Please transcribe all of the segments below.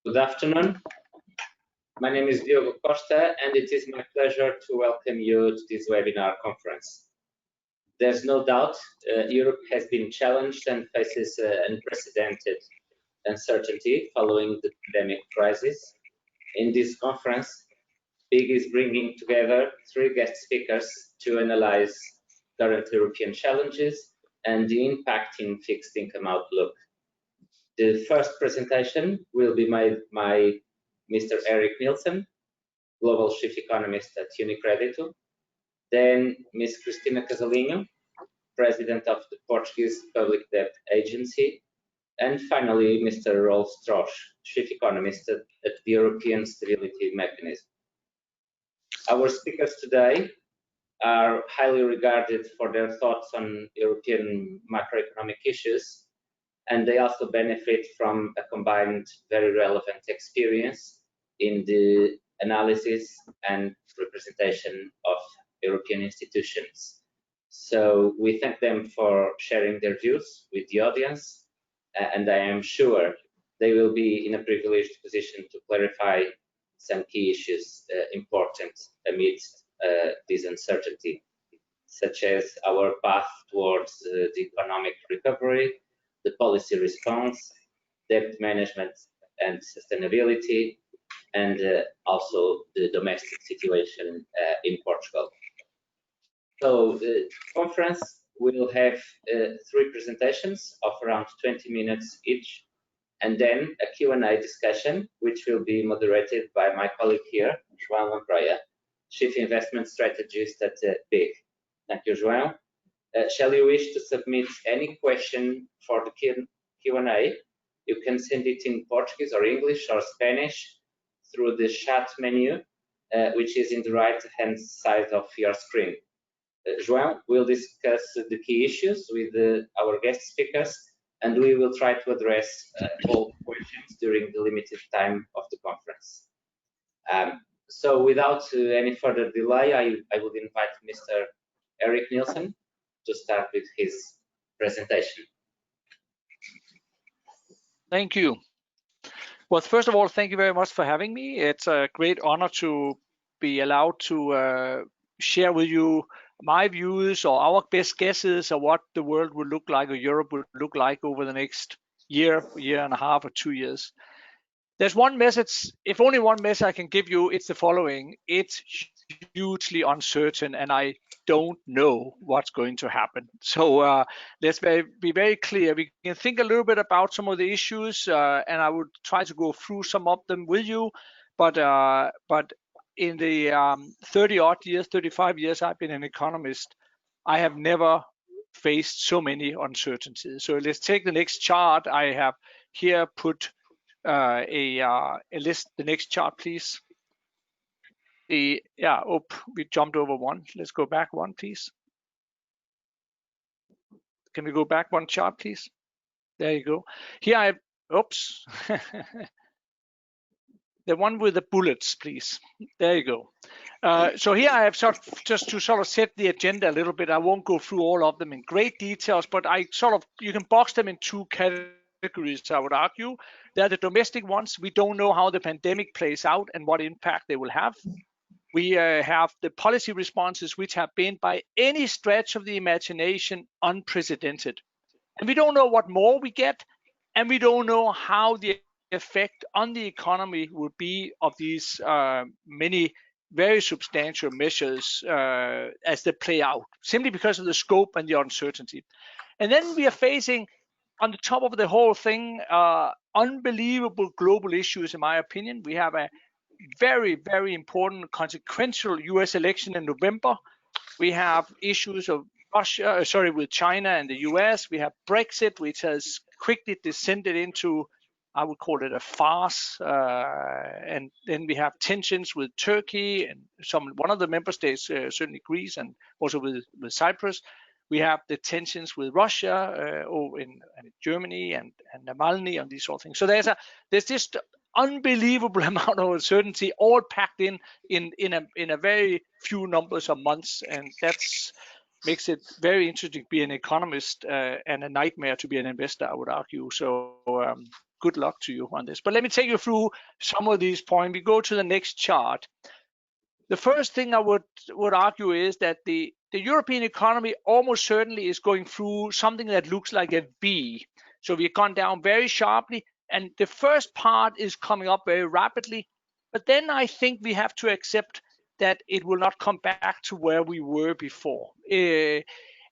Good afternoon. My name is Diogo Costa, and it is my pleasure to welcome you to this webinar conference. There's no doubt Europe has been challenged and faces unprecedented uncertainty following the pandemic crisis. In this conference, BiG is bringing together three guest speakers to analyze current European challenges and the impact in fixed income outlook. The first presentation will be made by Mr. Eric Nielsen, Global Chief Economist at UniCredito. Then Ms. Cristina Casalinho, President of the Portuguese Public Debt Agency. And finally, Mr. Rolf Strosch, Chief Economist at the European Stability Mechanism. Our speakers today are highly regarded for their thoughts on European macroeconomic issues, and they also benefit from a combined very relevant experience in the analysis and representation of European institutions. So we thank them for sharing their views with the audience, and I am sure they will be in a privileged position to clarify some key issues important amidst this uncertainty, such as our path towards the economic recovery, the policy response, debt management and sustainability, and also the domestic situation in Portugal. So the conference will have three presentations of around 20 minutes each, and then a Q&A discussion, which will be moderated by my colleague here, João Lampreia, Chief Investment Strategist at BiG. Thank you, João. Shall you wish to submit any question for the Q&A, you can send it in Portuguese or English or Spanish through the chat menu, which is in the right-hand side of your screen. João will discuss the key issues with our guest speakers, and we will try to address all questions during the limited time of the conference. So without any further delay, I would invite Mr. Eric Nielsen to start with his presentation. Thank you. Well, first of all, thank you very much for having me. It's a great honor to be allowed to share with you my views or our best guesses of what the world would look like or Europe would look like over the next year and a half or 2 years. There's one message, if only one message I can give you, it's the following. It's hugely uncertain and I don't know what's going to happen. So let's be very clear. We can think a little bit about some of the issues and I would try to go through some of them with you. But in the 30-odd years, 35 years I've been an economist, I have never faced so many uncertainties. So let's take the next chart. I have here put a list. The next chart, please. We jumped over one. Let's go back one, please. Can we go back one chart, please? There you go. Here I have, oops. The one with the bullets, please. There you go. So here I have just to sort of set the agenda a little bit. I won't go through all of them in great details, but you can box them in two categories, I would argue. They're the domestic ones. We don't know how the pandemic plays out and what impact they will have. We have the policy responses, which have been, by any stretch of the imagination, unprecedented. And we don't know what more we get, and we don't know how the effect on the economy would be of these many very substantial measures as they play out, simply because of the scope and the uncertainty. And then we are facing, on the top of the whole thing, unbelievable global issues, in my opinion. We have a very, very important consequential US election in November. We have issues of with China and the US. We have Brexit, which has quickly descended into, I would call it, a farce. And then we have tensions with Turkey and one of the member states, certainly Greece, and also with Cyprus. We have the tensions with Russia in Germany and Navalny and these sort of things. So there's just unbelievable amount of uncertainty, all packed in a very few numbers of months, and that's makes it very interesting to be an economist and a nightmare to be an investor, I would argue. So good luck to you on this. But let me take you through some of these points. We go to the next chart. The first thing I would argue is that the European economy almost certainly is going through something that looks like a V. So we've gone down very sharply, and the first part is coming up very rapidly. But then I think we have to accept that it will not come back to where we were before.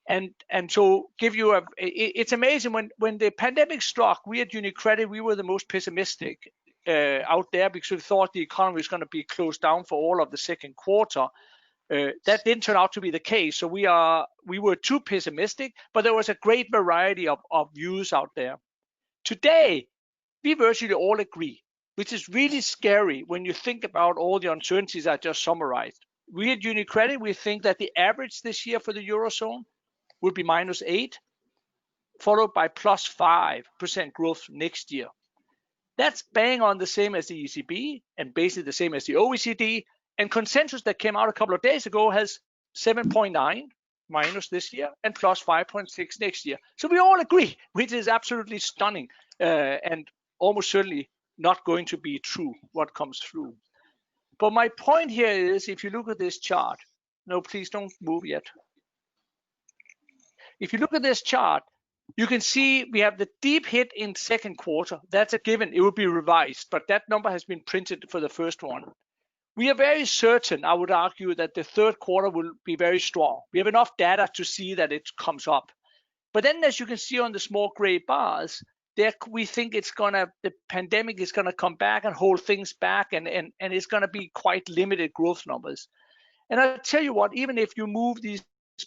And so give you it's amazing when the pandemic struck, we at UniCredit, we were the most pessimistic out there because we thought the economy was going to be closed down for all of the second quarter. That didn't turn out to be the case. So we were too pessimistic, but there was a great variety of views out there. Today, we virtually all agree, which is really scary when you think about all the uncertainties I just summarized. We at UniCredit, we think that the average this year for the Eurozone will be -8, followed by +5% growth next year. That's bang on the same as the ECB and basically the same as the OECD. And consensus that came out a couple of days ago has 7.9 minus this year and +5.6 next year. So we all agree, which is absolutely stunning and almost certainly not going to be true what comes through. But my point here is, if you look at this chart, no, please don't move yet. If you look at this chart, you can see we have the deep hit in second quarter. That's a given. It will be revised, but that number has been printed for the first one. We are very certain, I would argue, that the third quarter will be very strong. We have enough data to see that it comes up. But then, as you can see on the small gray bars, there we think the pandemic is gonna come back and hold things back, and it's gonna be quite limited growth numbers. And I'll tell you what, even if you move these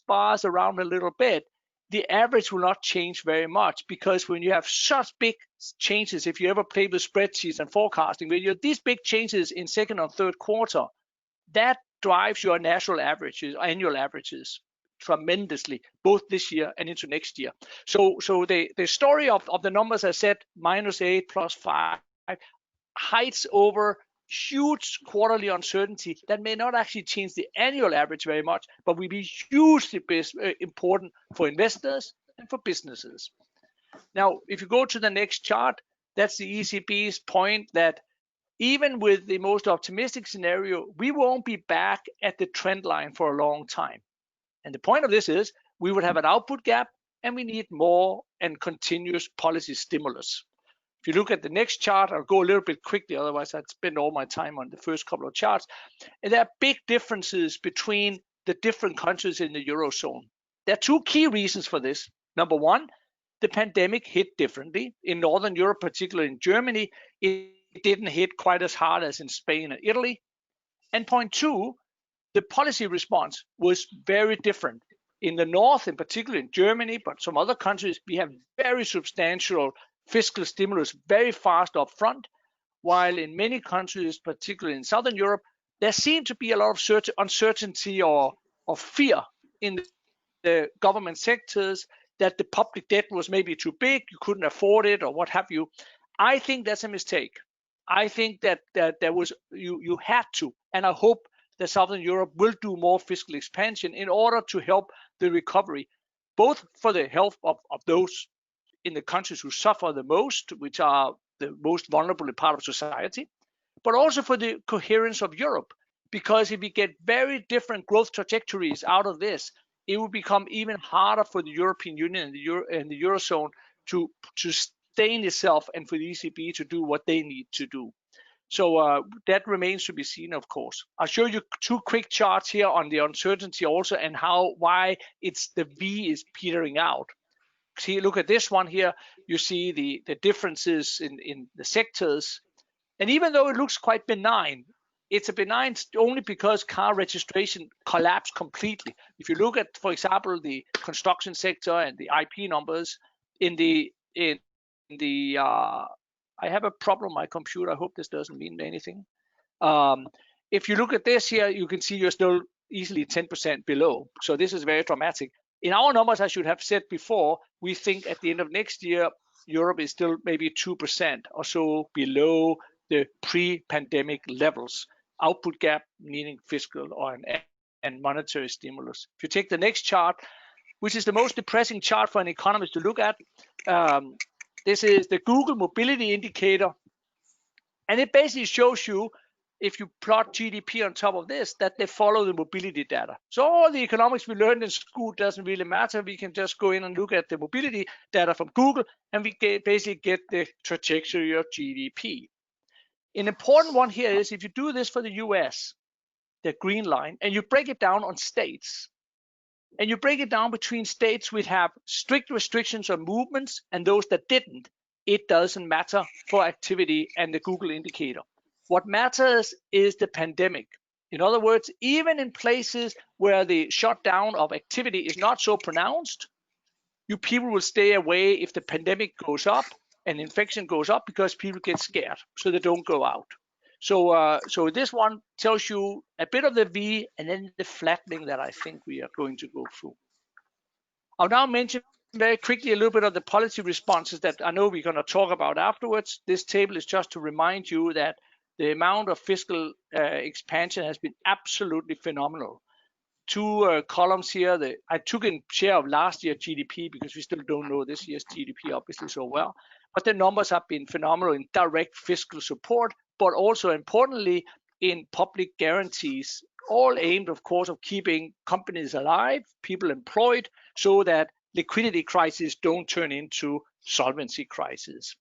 bars around a little bit, the average will not change very much, because when you have such big changes, if you ever play with spreadsheets and forecasting, when you have these big changes in second or third quarter, that drives your national averages, annual averages tremendously, both this year and into next year. So the story of the numbers I said, -8 +5, hides over huge quarterly uncertainty that may not actually change the annual average very much, but will be hugely important for investors and for businesses. Now, if you go to the next chart, that's the ECB's point that even with the most optimistic scenario, we won't be back at the trend line for a long time. And the point of this is we would have an output gap, and we need more and continuous policy stimulus. If you look at the next chart, I'll go a little bit quickly, otherwise I'd spend all my time on the first couple of charts. And there are big differences between the different countries in the Eurozone. There are two key reasons for this. Number one, the pandemic hit differently. In Northern Europe, particularly in Germany, it didn't hit quite as hard as in Spain and Italy. And point two, the policy response was very different. In the north, in particular in Germany, but some other countries, we have very substantial fiscal stimulus very fast up front, while in many countries, particularly in Southern Europe, there seemed to be a lot of uncertainty or fear in the government sectors that the public debt was maybe too big, you couldn't afford it, or what have you. I think that's a mistake. I think that there was you had to, and I hope that Southern Europe will do more fiscal expansion in order to help the recovery, both for the health of those in the countries who suffer the most, which are the most vulnerable part of society, but also for the coherence of Europe. Because if we get very different growth trajectories out of this, it will become even harder for the European Union and the Eurozone to sustain itself, and for the ECB to do what they need to do. So that remains to be seen, of course. I'll show you two quick charts here on the uncertainty also, and why it's the V is petering out. See, look at this one here. You see the differences in the sectors. And even though it looks quite benign, it's a benign only because car registration collapsed completely. If you look at, for example, the construction sector and the IP numbers I have a problem with my computer. I hope this doesn't mean anything. If you look at this here, you can see you're still easily 10% below. So this is very dramatic. In our numbers, I should have said before, we think at the end of next year, Europe is still maybe 2% or so below the pre-pandemic levels. Output gap, meaning fiscal and monetary stimulus. If you take the next chart, which is the most depressing chart for an economist to look at, This is the Google mobility indicator. And it basically shows you, if you plot GDP on top of this, that they follow the mobility data. So all the economics we learned in school doesn't really matter. We can just go in and look at the mobility data from Google, and we basically get the trajectory of GDP. An important one here is if you do this for the US, the green line, and you break it down on states, and you break it down between states which have strict restrictions on movements and those that didn't, it doesn't matter for activity and the Google indicator. What matters is the pandemic. In other words, even in places where the shutdown of activity is not so pronounced, you people will stay away if the pandemic goes up and infection goes up, because people get scared, so they don't go out. So this one tells you a bit of the V and then the flattening that I think we are going to go through. I'll now mention very quickly a little bit of the policy responses that I know we're going to talk about afterwards. This table is just to remind you that the amount of fiscal expansion has been absolutely phenomenal. Two columns here. I took in share of last year's GDP because we still don't know this year's GDP obviously so well. But the numbers have been phenomenal in direct fiscal support, but also importantly in public guarantees, all aimed, of course, of keeping companies alive, people employed, so that liquidity crises don't turn into solvency crises.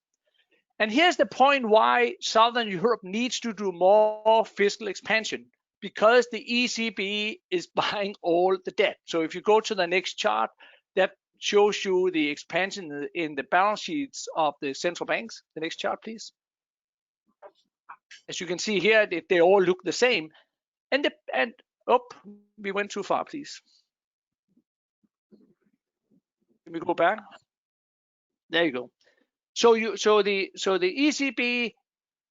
And here's the point why Southern Europe needs to do more fiscal expansion, because the ECB is buying all the debt. So if you go to the next chart, that shows you the expansion in the balance sheets of the central banks. The next chart, please. As you can see here, they all look the same. And we went too far, please. Can we go back? There you go. So the ECB,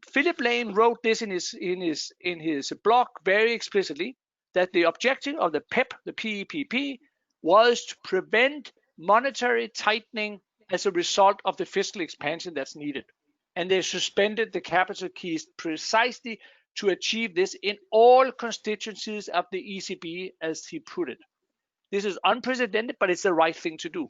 Philip Lane wrote this in his blog very explicitly, that the objective of the PEP, the PEPP, was to prevent monetary tightening as a result of the fiscal expansion that's needed. And they suspended the capital keys precisely to achieve this in all constituencies of the ECB, as he put it. This is unprecedented, but it's the right thing to do.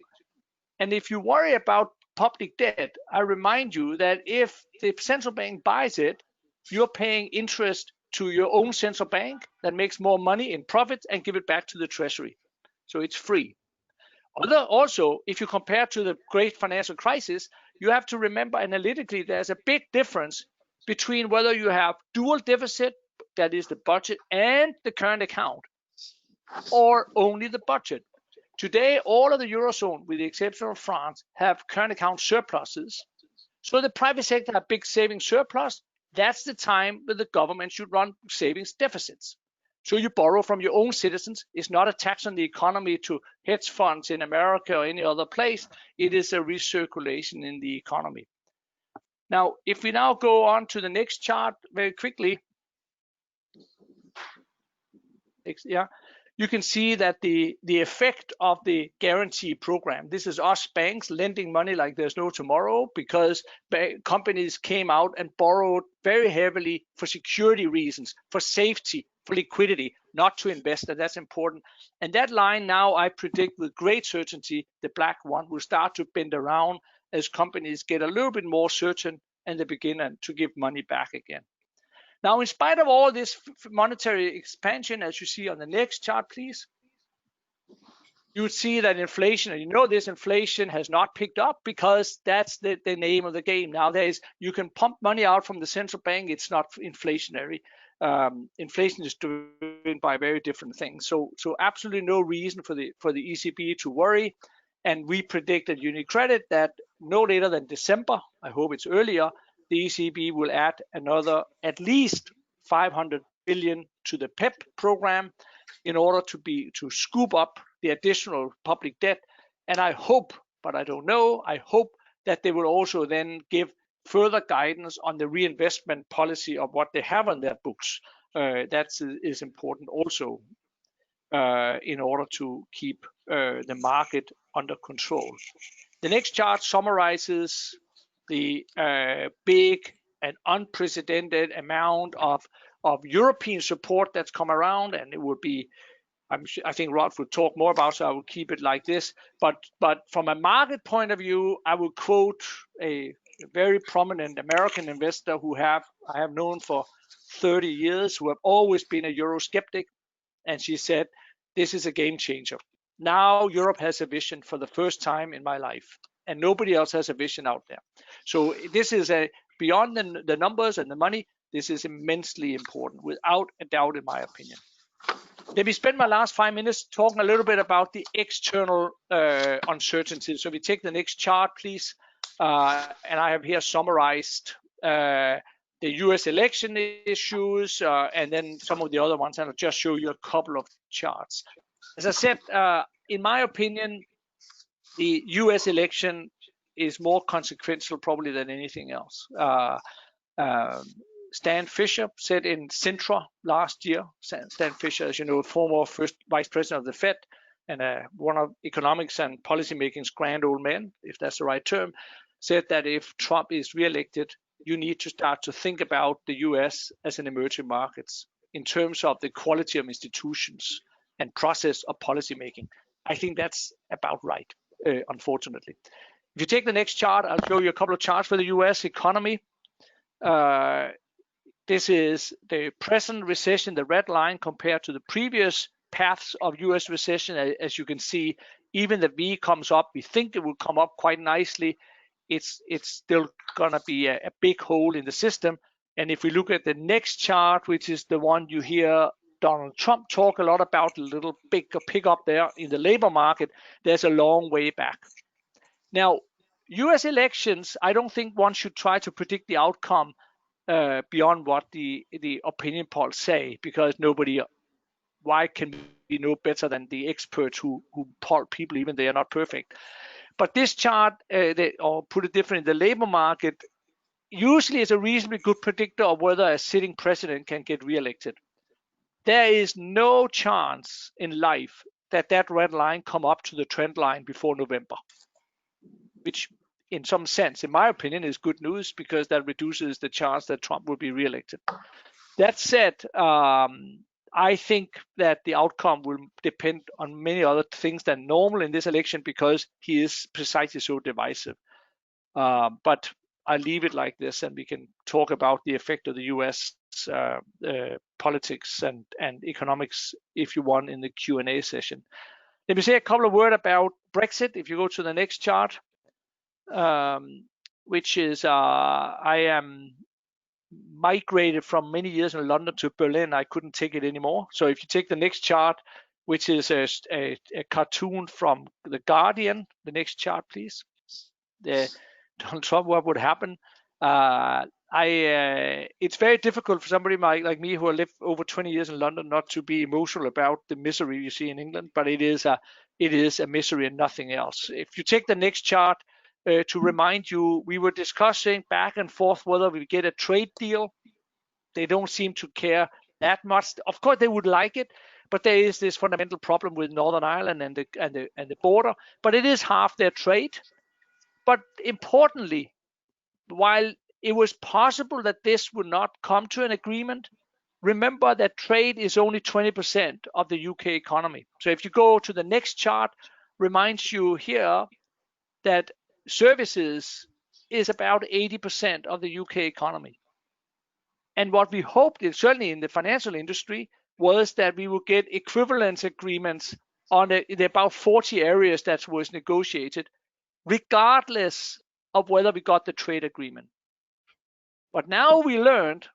And if you worry about public debt, I remind you that if the central bank buys it, you're paying interest to your own central bank that makes more money in profits and give it back to the treasury. So it's free. Also, if you compare to the great financial crisis, you have to remember analytically there's a big difference between whether you have dual deficit, that is the budget, and the current account, or only the budget. Today, all of the Eurozone, with the exception of France, have current account surpluses. So the private sector have big savings surplus. That's the time that the government should run savings deficits. So you borrow from your own citizens. It's not a tax on the economy to hedge funds in America or any other place. It is a recirculation in the economy. Now, if we now go on to the next chart very quickly, you can see that the effect of the guarantee program, this is us banks lending money like there's no tomorrow, because companies came out and borrowed very heavily for security reasons, for safety, for liquidity, not to invest, and that's important. And that line now, I predict with great certainty, the black one will start to bend around as companies get a little bit more certain and they begin to give money back again. Now, in spite of all this monetary expansion, as you see on the next chart, please, you would see that inflation, and you know this inflation has not picked up, because that's the name of the game. Now, you can pump money out from the central bank. It's not inflationary. Inflation is driven by very different things. So absolutely no reason for the ECB to worry. And we predict at UniCredit that no later than December, I hope it's earlier, the ECB will add another at least 500 billion to the PEP program in order to scoop up the additional public debt. And I hope, but I don't know, I hope that they will also then give further guidance on the reinvestment policy of what they have on their books. That is important also in order to keep the market under control. The next chart summarizes the big and unprecedented amount of European support that's come around, and it would be I think Rod would talk more about, so I will keep it like this. But from a market point of view, I will quote a very prominent American investor who I have known for 30 years, who have always been a Euro skeptic, and she said, "This is a game changer. Now Europe has a vision for the first time in my life, and nobody else has a vision out there." So this is beyond the numbers and the money. This is immensely important, without a doubt, in my opinion. Let me spend my last 5 minutes talking a little bit about the external uncertainty. So we take the next chart, please. And I have here summarized the US election issues and then some of the other ones. And I'll just show you a couple of charts. As I said, in my opinion, the US election is more consequential probably than anything else. Stan Fischer said in Sintra last year. Stan Fischer, as you know, former first vice president of the Fed and one of economics and policymaking's grand old men, if that's the right term, said that if Trump is reelected, you need to start to think about the US as an emerging markets in terms of the quality of institutions and process of policymaking. I think that's about right, unfortunately. If you take the next chart, I'll show you a couple of charts for the US economy. This is the present recession, the red line, compared to the previous paths of US recession. As you can see, even the V comes up. We think it will come up quite nicely. It's still going to be a big hole in the system. And if we look at the next chart, which is the one you hear Donald Trump talk a lot about, a little big pickup there in the labor market, there's a long way back. Now, US elections, I don't think one should try to predict the outcome beyond what the opinion polls say, because why can we know better than the experts who poll people, even they are not perfect. But this chart, or put it differently, the labor market usually is a reasonably good predictor of whether a sitting president can get reelected. There is no chance in life that red line come up to the trend line before November, which in some sense, in my opinion, is good news, because that reduces the chance that Trump will be reelected. That said, I think that the outcome will depend on many other things than normal in this election, because he is precisely so divisive. But I'll leave it like this, and we can talk about the effect of the US politics and economics if you want in the Q&A session. Let me say a couple of words about Brexit. If you go to the next chart, which is I am migrated from many years in London to Berlin. I couldn't take it anymore. So if you take the next chart, which is a cartoon from The Guardian, the next chart, please. Donald Trump, what would happen? It's very difficult for somebody like me who have lived over 20 years in London not to be emotional about the misery you see in England, but it is a misery and nothing else. If you take the next chart, to remind you, we were discussing back and forth whether we get a trade deal. They don't seem to care that much. Of course, they would like it, but there is this fundamental problem with Northern Ireland and the border. But it is half their trade. But importantly, while it was possible that this would not come to an agreement, remember that trade is only 20% of the UK economy. So if you go to the next chart, reminds you here that services is about 80% of the UK economy. And what we hoped, certainly in the financial industry, was that we would get equivalence agreements on the about 40 areas that was negotiated, regardless of whether we got the trade agreement. But now we learned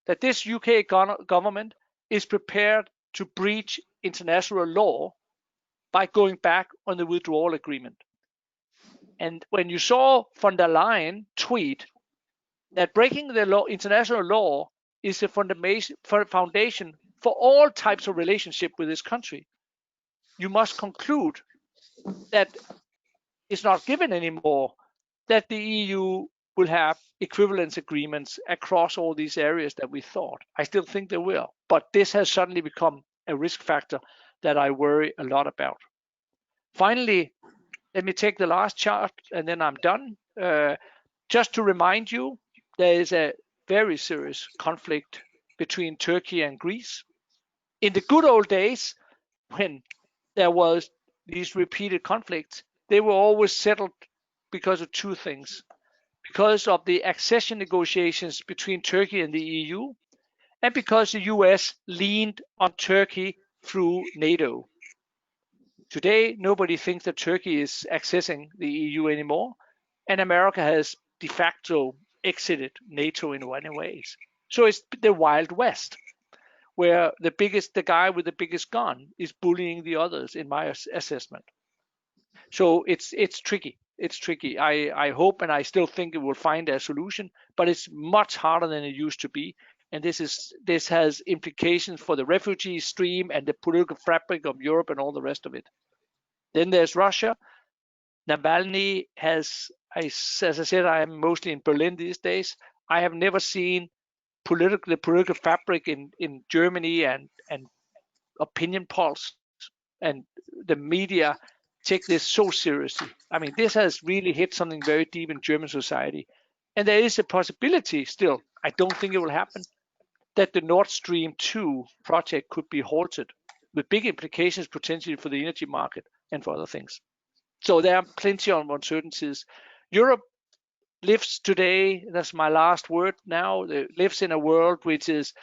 that this UK government is prepared to breach international law by going back on the withdrawal agreement. And when you saw von der Leyen tweet that breaking the law, international law, is the foundation for all types of relationship with this country, you must conclude that it's not given anymore that the EU will have equivalence agreements across all these areas that we thought. I still think they will, but this has suddenly become a risk factor that I worry a lot about. Finally, let me take the last chart and then I'm done. Just to remind you, there is a very serious conflict between Turkey and Greece. In the good old days, when there was these repeated conflicts, they were always settled because of two things. Because of the accession negotiations between Turkey and the EU, and because the US leaned on Turkey through NATO. Today, nobody thinks that Turkey is accessing the EU anymore, and America has de facto exited NATO in many ways. So it's the Wild West, where the guy with the biggest gun is bullying the others, in my assessment. So it's tricky. It's tricky. I hope and I still think it will find a solution, but it's much harder than it used to be. And this has implications for the refugee stream and the political fabric of Europe and all the rest of it. Then there's Russia. Navalny has, as I said, I am mostly in Berlin these days. I have never seen the political fabric in Germany and opinion polls and the media take this so seriously. I mean, this has really hit something very deep in German society. And there is a possibility still, I don't think it will happen, that the Nord Stream 2 project could be halted with big implications potentially for the energy market and for other things. So there are plenty of uncertainties. Europe lives today, that's my last word now, lives in a world which has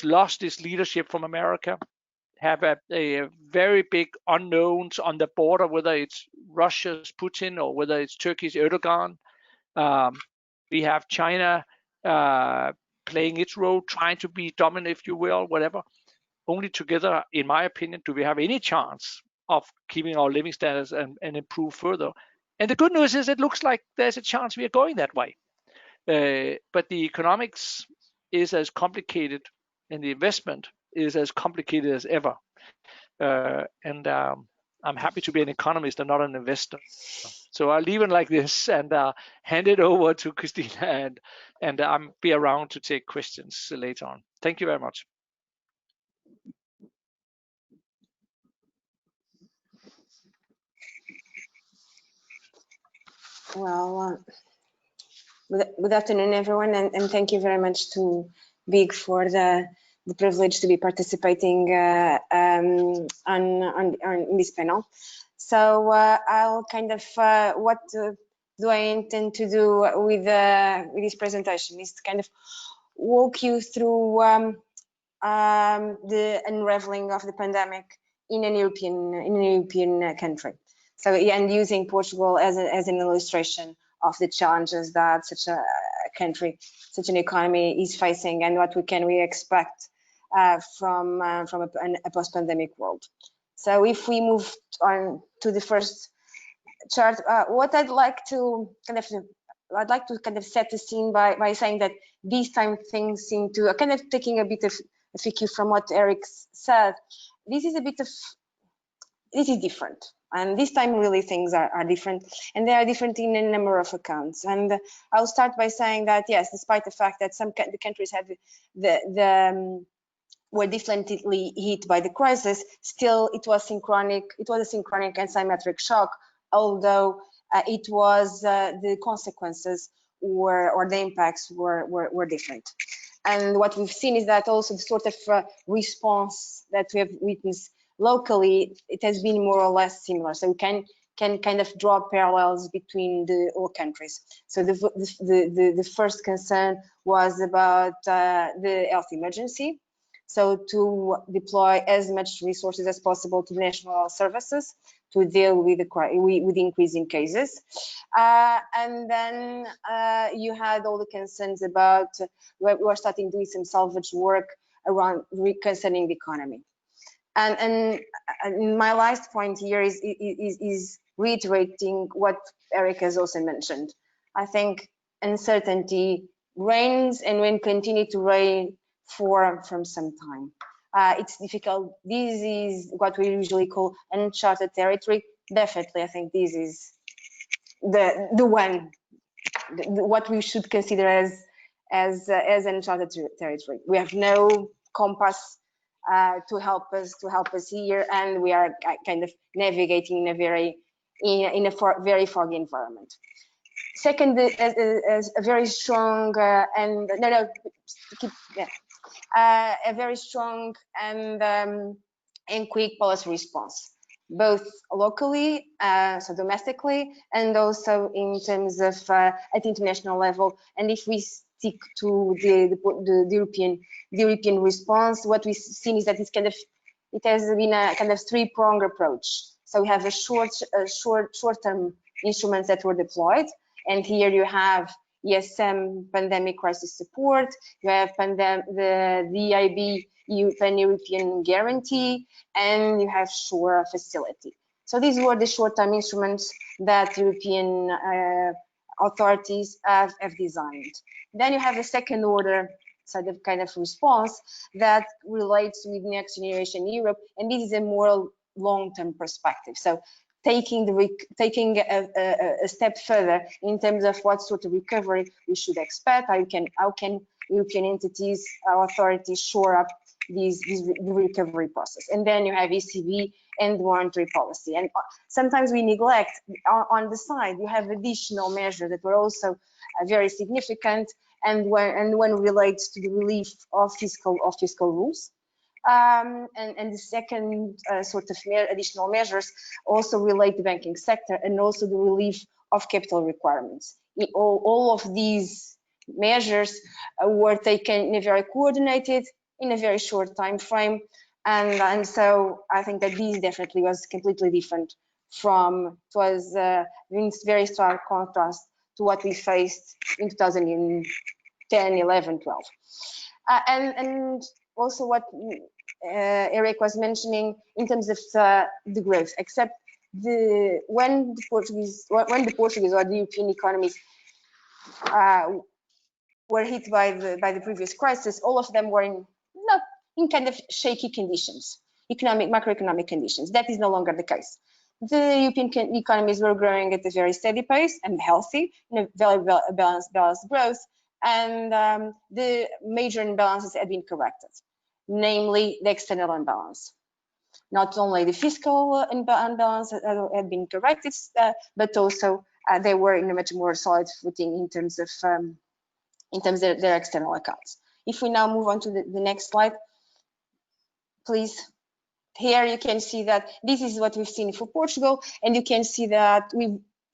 lost its leadership from America, have a very big unknowns on the border, whether it's Russia's Putin or whether it's Turkey's Erdogan. We have China playing its role, trying to be dominant, if you will, whatever. Only together, in my opinion, do we have any chance of keeping our living standards and improve further. And the good news is it looks like there's a chance we are going that way. But the economics is as complicated and the investment is as complicated as ever. And I'm happy to be an economist and not an investor. So I'll leave it like this and hand it over to Christina, and I'll be around to take questions later on. Thank you very much. Well, good afternoon, everyone, and thank you very much to BiG for the privilege to be participating on this panel. So I'll kind of what do I intend to do with this presentation is to kind of walk you through the unraveling of the pandemic in a European country. So, and using Portugal as an illustration of the challenges that such a country, such an economy is facing, and what can we expect from a post-pandemic world. So, if we move on to the first chart, what I'd like to kind of set the scene by saying that these time things seem to kind of taking a bit of a cue from what Eric said. This is different. And this time, really, things are different, and they are different in a number of accounts. And I'll start by saying that yes, despite the fact that the countries have were differently hit by the crisis, still it was a synchronic and symmetric shock. Although it was the consequences or the impacts were different. And what we've seen is that also the sort of response that we have witnessed locally, it has been more or less similar. So we can kind of draw parallels between all countries. So the first concern was about the health emergency. So to deploy as much resources as possible to national services to deal with the increasing cases. And then you had all the concerns about, we were starting doing some salvage work around concerning the economy. And my last point here is reiterating what Eric has also mentioned. I think uncertainty reigns and will continue to reign from some time. It's difficult. This is what we usually call uncharted territory. Definitely, I think this is what we should consider as uncharted territory. We have no compass to help us here, and we are kind of navigating in a very foggy environment. Second, a very strong a very strong and and quick policy response, both locally, so domestically, and also in terms of at international level. And if we stick to the European response, what we've seen is that it has been a kind of three-pronged approach. So we have a short-term instruments that were deployed, and here you have ESM, pandemic crisis support, you have the EIB, Pan-European guarantee, and you have SURE facility. So these were the short-term instruments that European authorities have designed. Then you have the second order sort of kind of response that relates with Next Generation Europe, and this is a more long-term perspective. So taking a step further in terms of what sort of recovery we should expect, how can European entities, authorities shore up the recovery process. And then you have ECB and monetary policy. And sometimes we neglect on the side, you have additional measures that were also very significant, and one relates to the relief of fiscal rules. And the second sort of additional measures also relate to the banking sector and also the relief of capital requirements. All of these measures were taken in a very coordinated, in a very short time frame, and so I think that this definitely was completely different from, it was in very stark contrast to what we faced in 2010, 11, 12. And also what Eric was mentioning in terms of the growth, except when the Portuguese or the European economies were hit by the previous crisis, all of them were not in kind of shaky conditions, macroeconomic conditions. That is no longer the case. The European economies were growing at a very steady pace and healthy, in a very balanced growth, and the major imbalances had been corrected, namely the external imbalance. Not only the fiscal imbalance had been corrected, but also they were in a much more solid footing in terms of their external accounts. If we now move on to the next slide, please. Here you can see that this is what we've seen for Portugal, and you can see that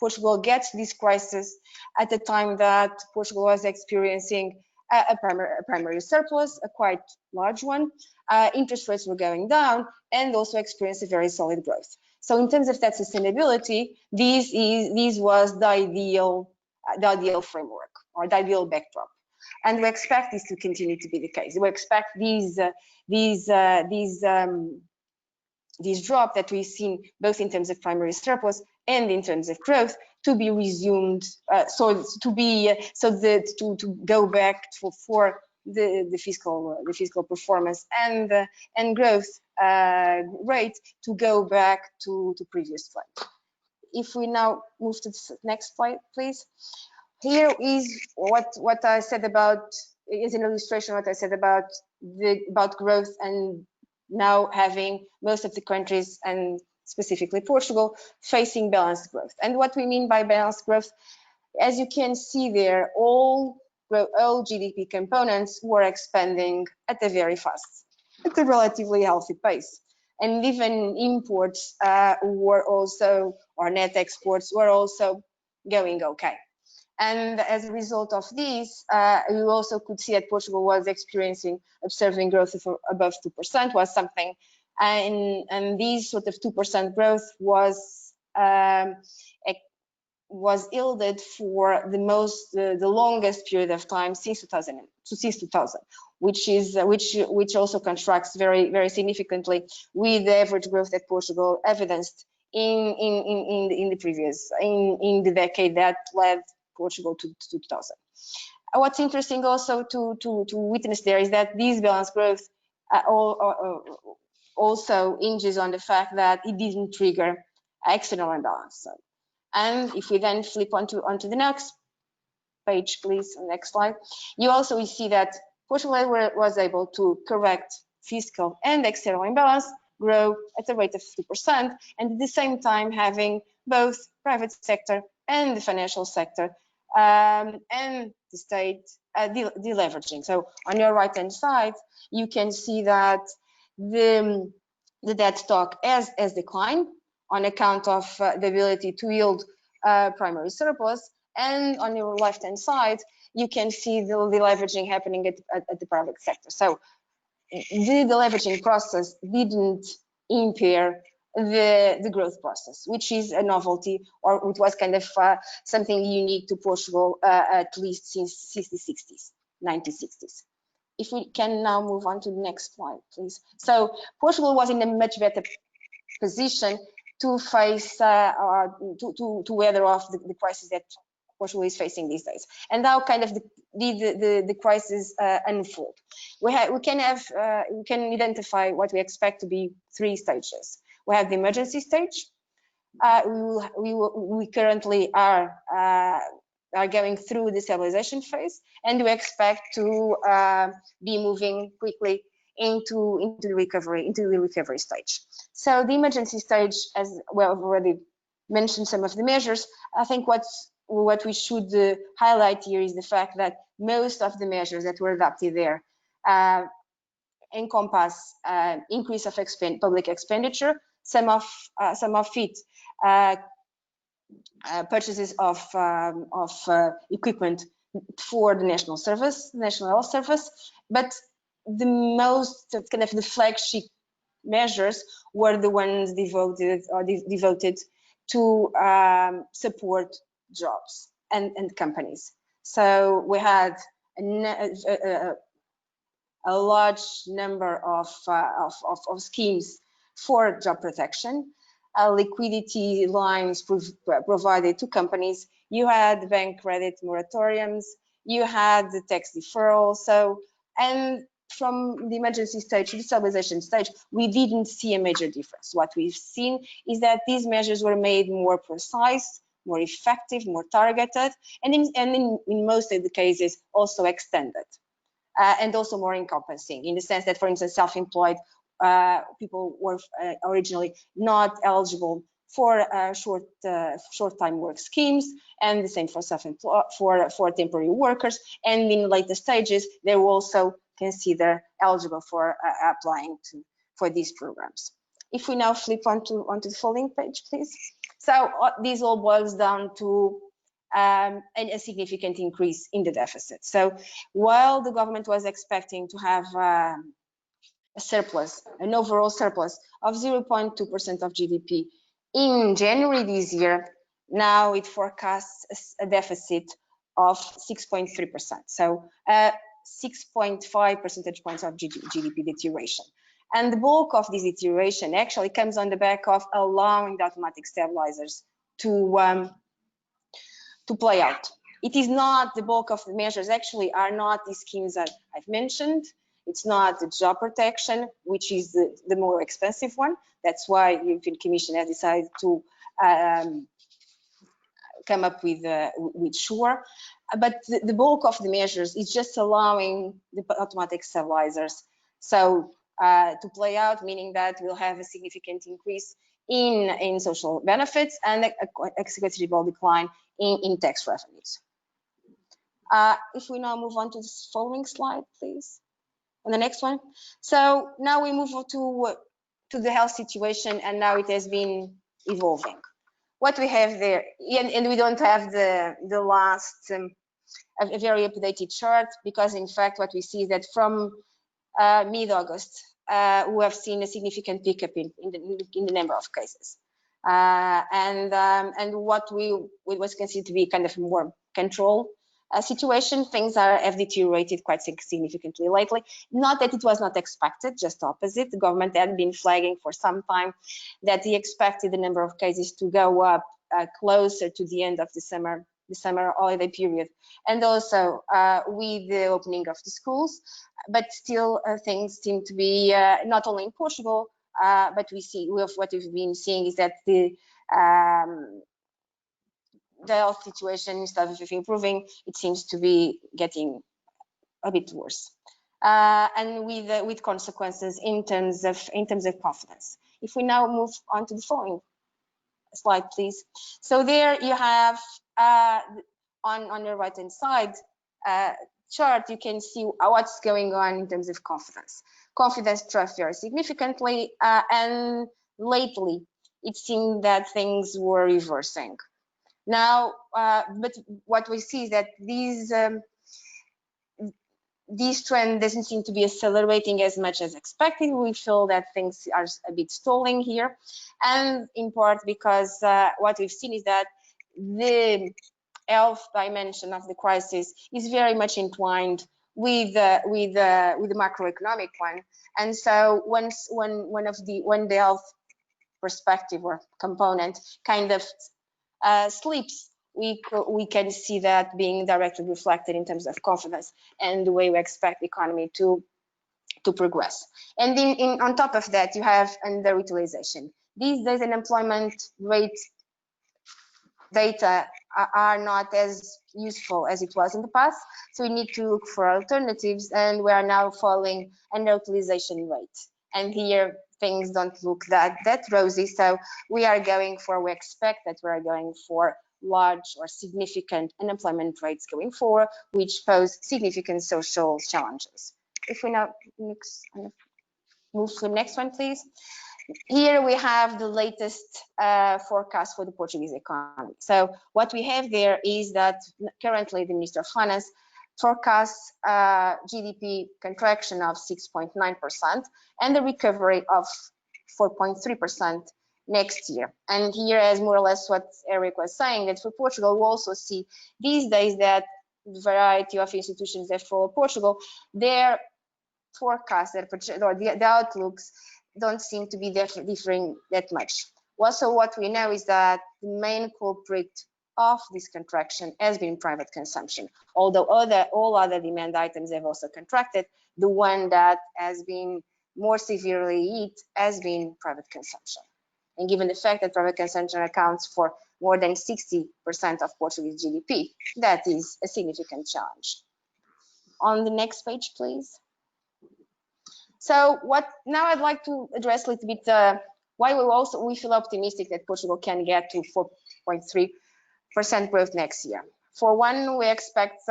Portugal gets this crisis at the time that Portugal was experiencing a primary surplus, a quite large one. Interest rates were going down, and also experienced a very solid growth. So in terms of that sustainability, this was the ideal framework or the ideal backdrop, and we expect this to continue to be the case. We expect this drop that we've seen both in terms of primary surplus and in terms of growth to be resumed, to go back for the fiscal performance and growth rate to go back to previous slide. If we now move to the next slide, please. Here is what I said about, is an illustration of what I said about growth, and now having most of the countries, and specifically Portugal, facing balanced growth. And what we mean by balanced growth, as you can see there, all GDP components were expanding at a very fast, at a relatively healthy pace. And even imports were also, or net exports were also going okay. And as a result of this, you also could see that Portugal was observing growth of above 2%, was something, and this sort of 2% growth was yielded for the longest period of time since 2000, which also contracts very significantly with the average growth that Portugal evidenced in the decade that led Portugal to 2000. What's interesting also to witness there is that this balanced growth also hinges on the fact that it didn't trigger external imbalance. And if we then flip onto the next page, please, next slide, you also see that Portugal was able to correct fiscal and external imbalance, grow at a rate of 2%, and at the same time having both private sector and the financial sector and the state deleveraging. So on your right-hand side, you can see that the the debt stock has declined on account of the ability to yield primary surplus. And on your left-hand side, you can see the deleveraging happening at the private sector. So the deleveraging process didn't impair the growth process, which is a novelty, or it was kind of something unique to Portugal, at least since the 60s, 1960s. If we can now move on to the next slide, please. So Portugal was in a much better position to face to weather off the crisis that Portugal is facing these days, and how kind of the crisis unfold. We can identify what we expect to be 3 stages. We have the emergency stage. We currently are going through the stabilization phase, and we expect to be moving quickly into the recovery stage. So the emergency stage, as well, I've already mentioned some of the measures. I think what we should highlight here is the fact that most of the measures that were adopted there encompass increase of public expenditure. Some of it purchases of equipment for the national health service, but the most kind of the flagship measures were the ones devoted to support jobs and companies. So we had a large number of schemes for job protection, liquidity lines provided to companies. You had bank credit moratoriums, you had the tax deferral. So, and from the emergency stage to the stabilization stage, we didn't see a major difference. What we've seen is that these measures were made more precise, more effective, more targeted, and in most of the cases also extended, and also more encompassing, in the sense that, for instance, self-employed people were originally not eligible for short-time work schemes, and the same for for temporary workers. And in later stages, they were also considered eligible for applying for these programs. If we now flip onto the following page, please. So this all boils down to a significant increase in the deficit. So while the government was expecting to have a surplus, an overall surplus of 0.2% of GDP in January this year, now it forecasts a deficit of 6.3%. So 6.5 percentage points of GDP deterioration. And the bulk of this deterioration actually comes on the back of allowing the automatic stabilizers to play out. It is not the bulk of the measures, actually are not the schemes that I've mentioned. It's not the job protection, which is the more expensive one. That's why the European Commission has decided to come up with SURE. But the bulk of the measures is just allowing the automatic stabilizers to play out, meaning that we'll have a significant increase in social benefits and a considerable decline in tax revenues. If we now move on to the following slide, please. On the next one. So now we move to the health situation, and now it has been evolving. What we have there, and we don't have the last a very updated chart, because in fact what we see is that from mid-August we have seen a significant pickup in the number of cases, and what was considered to be kind of more control situation, things have deteriorated quite significantly lately. Not that it was not expected, just opposite. The government had been flagging for some time that they expected the number of cases to go up closer to the end of the summer holiday period, and also with the opening of the schools. But still, things seem to be not only in Portugal, but what we've been seeing is that the health situation, instead of improving, it seems to be getting a bit worse, and with consequences in terms of confidence. If we now move on to the following slide, please. So there you have on your right hand side chart, you can see what's going on in terms of confidence. Confidence dropped very significantly, and lately it seemed that things were reversing. Now, but what we see is that this trend doesn't seem to be accelerating as much as expected. We feel that things are a bit stalling here, and in part because what we've seen is that the health dimension of the crisis is very much entwined with the macroeconomic one, and so when the health perspective or component kind of slips, we can see that being directly reflected in terms of confidence and the way we expect the economy to progress. And on top of that, you have underutilization. These days, unemployment rate data are not as useful as it was in the past, so we need to look for alternatives, and we are now following underutilization rate. And here things don't look that rosy, so we expect that we are going for large or significant unemployment rates going forward, which pose significant social challenges. If we now move to the next one, please. Here we have the latest forecast for the Portuguese economy. So what we have there is that currently the Minister of Finance forecasts GDP contraction of 6.9% and the recovery of 4.3% next year. And here, as more or less what Eric was saying, that for Portugal, we also see these days that the variety of institutions that follow Portugal, their forecasts or the outlooks don't seem to be differing that much. Also, what we know is that the main culprit of this contraction has been private consumption. Although all other demand items have also contracted, the one that has been more severely hit has been private consumption. And given the fact that private consumption accounts for more than 60% of Portuguese GDP, that is a significant challenge. On the next page, please. So now I'd like to address a little bit why we feel optimistic that Portugal can get to 4.3% growth next year. For one, we expect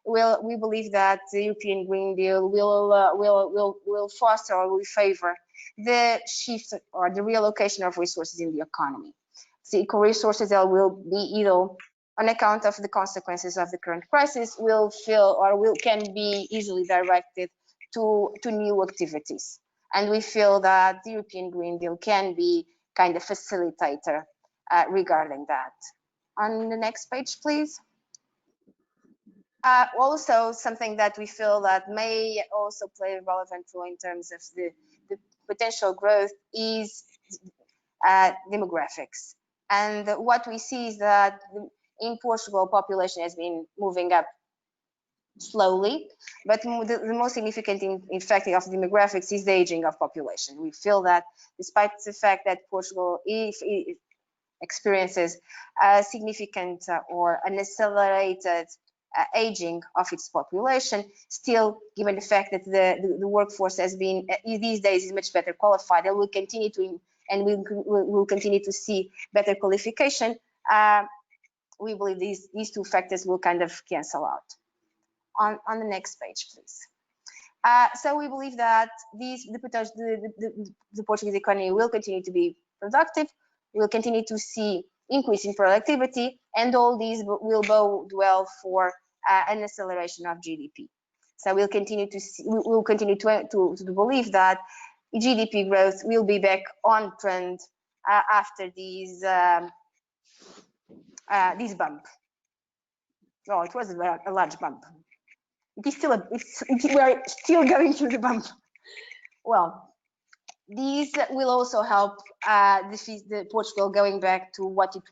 we believe that the European Green Deal will foster or will favor the shift or the reallocation of resources in the economy. The eco resources that will be either on account of the consequences of the current crisis can be easily directed to new activities. And we feel that the European Green Deal can be kind of facilitator regarding that. On the next page, please. Also, something that we feel that may also play a relevant role in terms of the potential growth is demographics. And what we see is that in Portugal, population has been moving up slowly, but the most significant effect of demographics is the aging of population. We feel that despite the fact that Portugal experiences a significant or an accelerated aging of its population, still, given the fact that the workforce has been these days is much better qualified, and we'll continue to see better qualification. We believe these two factors will kind of cancel out. On the next page, please. So we believe that the Portuguese economy will continue to be productive. We'll continue to see increase in productivity, and all these will bode well for an acceleration of GDP. So we'll continue to believe that GDP growth will be back on trend after this bump. Oh, it was a large bump. We're still going through the bump. Well, these will also help the Portugal going back to what it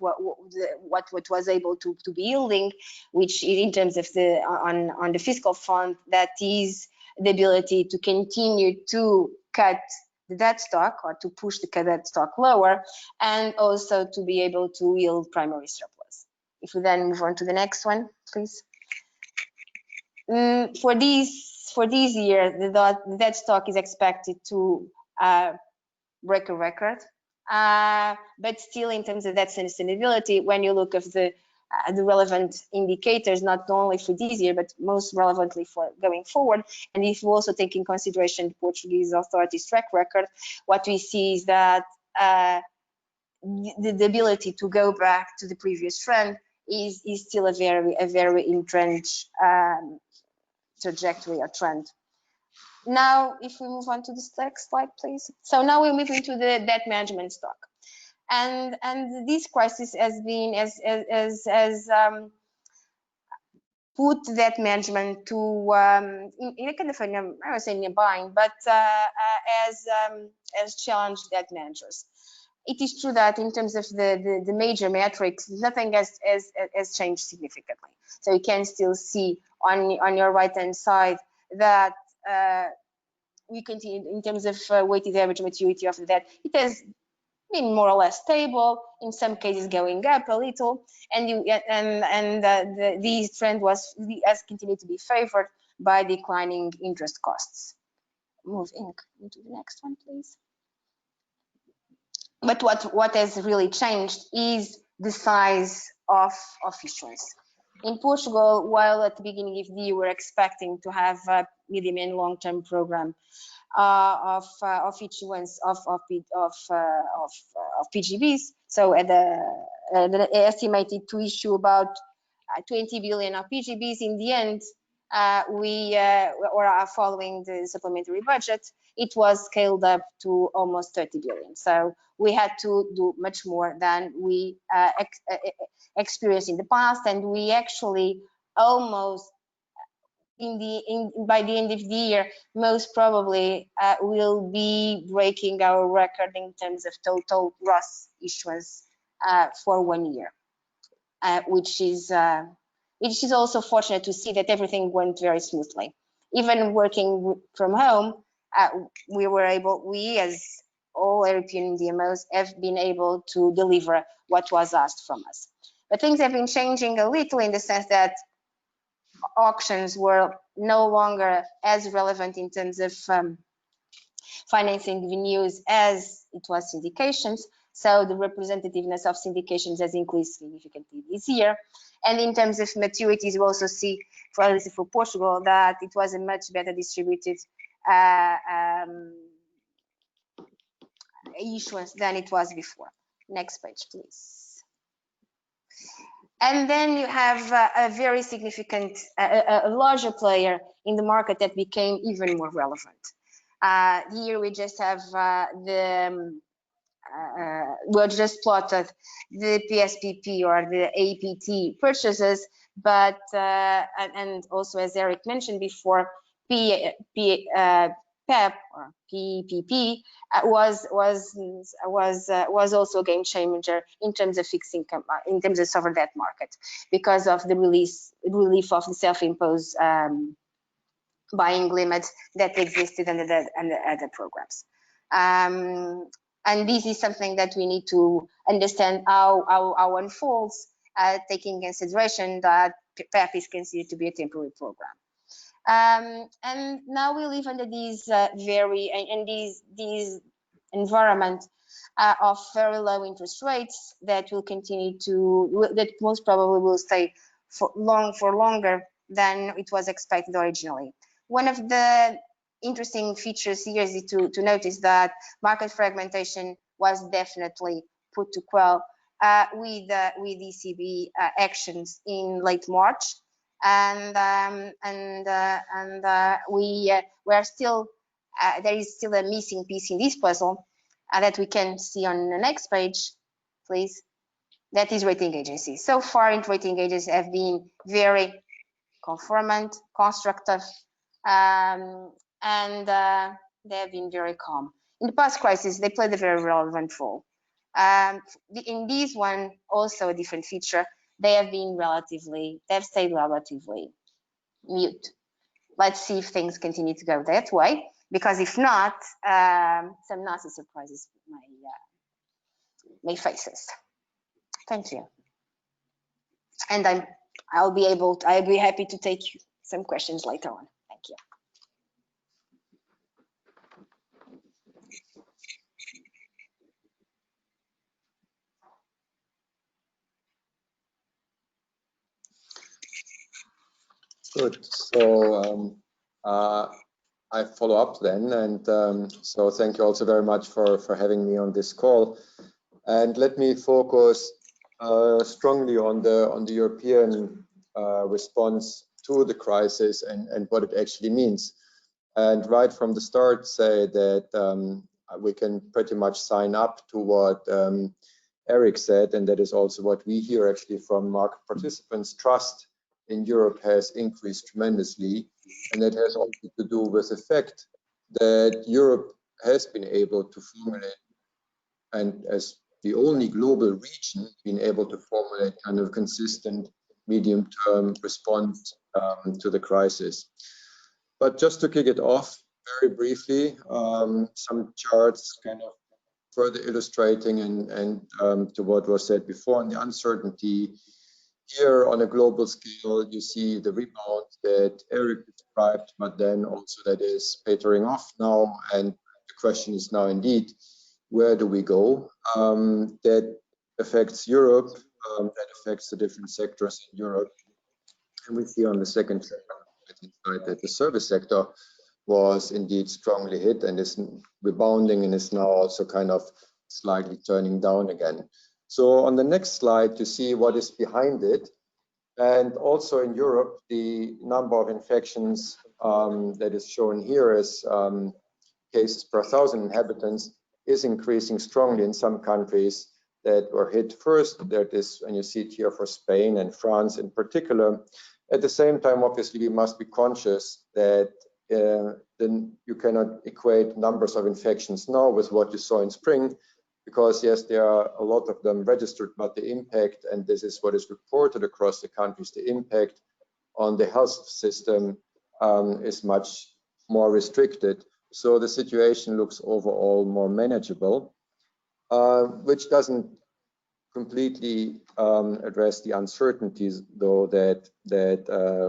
was able to be yielding, which in terms of on the fiscal front, that is the ability to continue to cut the debt stock or to push the debt stock lower, and also to be able to yield primary surplus. If we then move on to the next one, please. For this year, the debt stock is expected to break a record, but still in terms of debt sustainability, when you look at the the relevant indicators, not only for this year, but most relevantly for going forward. And if we also take in consideration the Portuguese authorities' track record, what we see is that the ability to go back to the previous trend is still a very entrenched trajectory or trend. Now, if we move on to the next slide, please. So now we're moving to the debt management stock, and this crisis has been put debt management to in a kind of I would say in a bind, but as challenged debt managers. It is true that in terms of the major metrics, nothing has changed significantly. So you can still see on your right hand side that we continue in terms of weighted average maturity of the debt. It has been more or less stable, in some cases going up a little, and this trend has continued to be favored by declining interest costs. Moving into the next one, please. But what has really changed is the size of issuance. In Portugal, while at the beginning of the year we're expecting to have a medium and long-term program of issuance of PGBs, so at the estimated to issue about 20 billion of PGBs. In the end, we are following the supplementary budget. It was scaled up to almost 30 billion. So we had to do much more than we experienced in the past, and we actually almost by the end of the year, most probably will be breaking our record in terms of total gross issuance for 1 year, which is also fortunate to see that everything went very smoothly. Even working from home, we as all European DMOs have been able to deliver what was asked from us. But things have been changing a little in the sense that auctions were no longer as relevant in terms of financing venues as it was syndications. So the representativeness of syndications has increased significantly this year. And in terms of maturities, we also see, at least for Portugal, that it was a much better distributed issuance than it was before. Next page, please. And then you have a very significant, a larger player in the market that became even more relevant. Here we just have we just plotted the PSPP or the APT purchases, but and also as Eric mentioned before, PEP or PPP was also a game changer in terms of fixed income, in terms of sovereign debt market, because of the relief of the self-imposed buying limits that existed under the other programs. And this is something that we need to understand how unfolds, taking into consideration that PEP is considered to be a temporary program. And now we live under these these environment of very low interest rates that will continue to, that most probably will stay for longer than it was expected originally. One of the interesting features here is to notice that market fragmentation was definitely put to quell with ECB actions in late March. And we are still there is still a missing piece in this puzzle that we can see on the next page, please. That is rating agencies. So far, rating agencies have been very conformant, constructive, and they have been very calm. In the past crisis, they played a very relevant role. In this one, also a different feature. They've stayed relatively mute. Let's see if things continue to go that way, because if not, some nasty surprises may face us. Thank you. And I'll be happy to take some questions later on. Thank you. Good. So I follow up then, and so thank you also very much for having me on this call. And let me focus strongly on the European response to the crisis and what it actually means. And right from the start, say that we can pretty much sign up to what Eric said, and that is also what we hear actually from market participants. Trust in Europe has increased tremendously, and that has also to do with the fact that Europe has been able to formulate, and as the only global region, been able to formulate kind of consistent medium-term response to the crisis. But just to kick it off very briefly, some charts kind of further illustrating and to what was said before on the uncertainty. Here on a global scale, you see the rebound that Eric described, but then also that is petering off now. And the question is now indeed, where do we go? That affects Europe, that affects the different sectors in Europe. And we see on the second slide that the service sector was indeed strongly hit and is rebounding and is now also kind of slightly turning down again. So on the next slide, you see what is behind it. And also in Europe, the number of infections that is shown here as cases per 1,000 inhabitants is increasing strongly in some countries that were hit first. That is, and you see it here for Spain and France in particular. At the same time, obviously, we must be conscious that then you cannot equate numbers of infections now with what you saw in spring, because yes, there are a lot of them registered, but the impact, and this is what is reported across the countries, the impact on the health system is much more restricted. So the situation looks overall more manageable, which doesn't completely address the uncertainties, though, that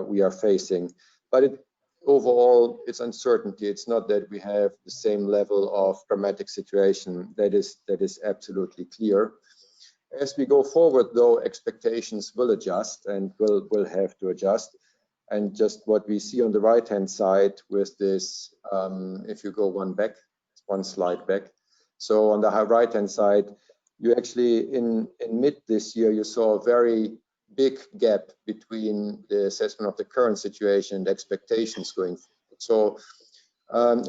we are facing. But overall, it's uncertainty. It's not that we have the same level of dramatic situation. That is absolutely clear. As we go forward, though, expectations will adjust and will have to adjust. And just what we see on the right-hand side with this, if you go one slide back. So on the right-hand side, you actually in mid this year, you saw a very big gap between the assessment of the current situation and expectations going forward. So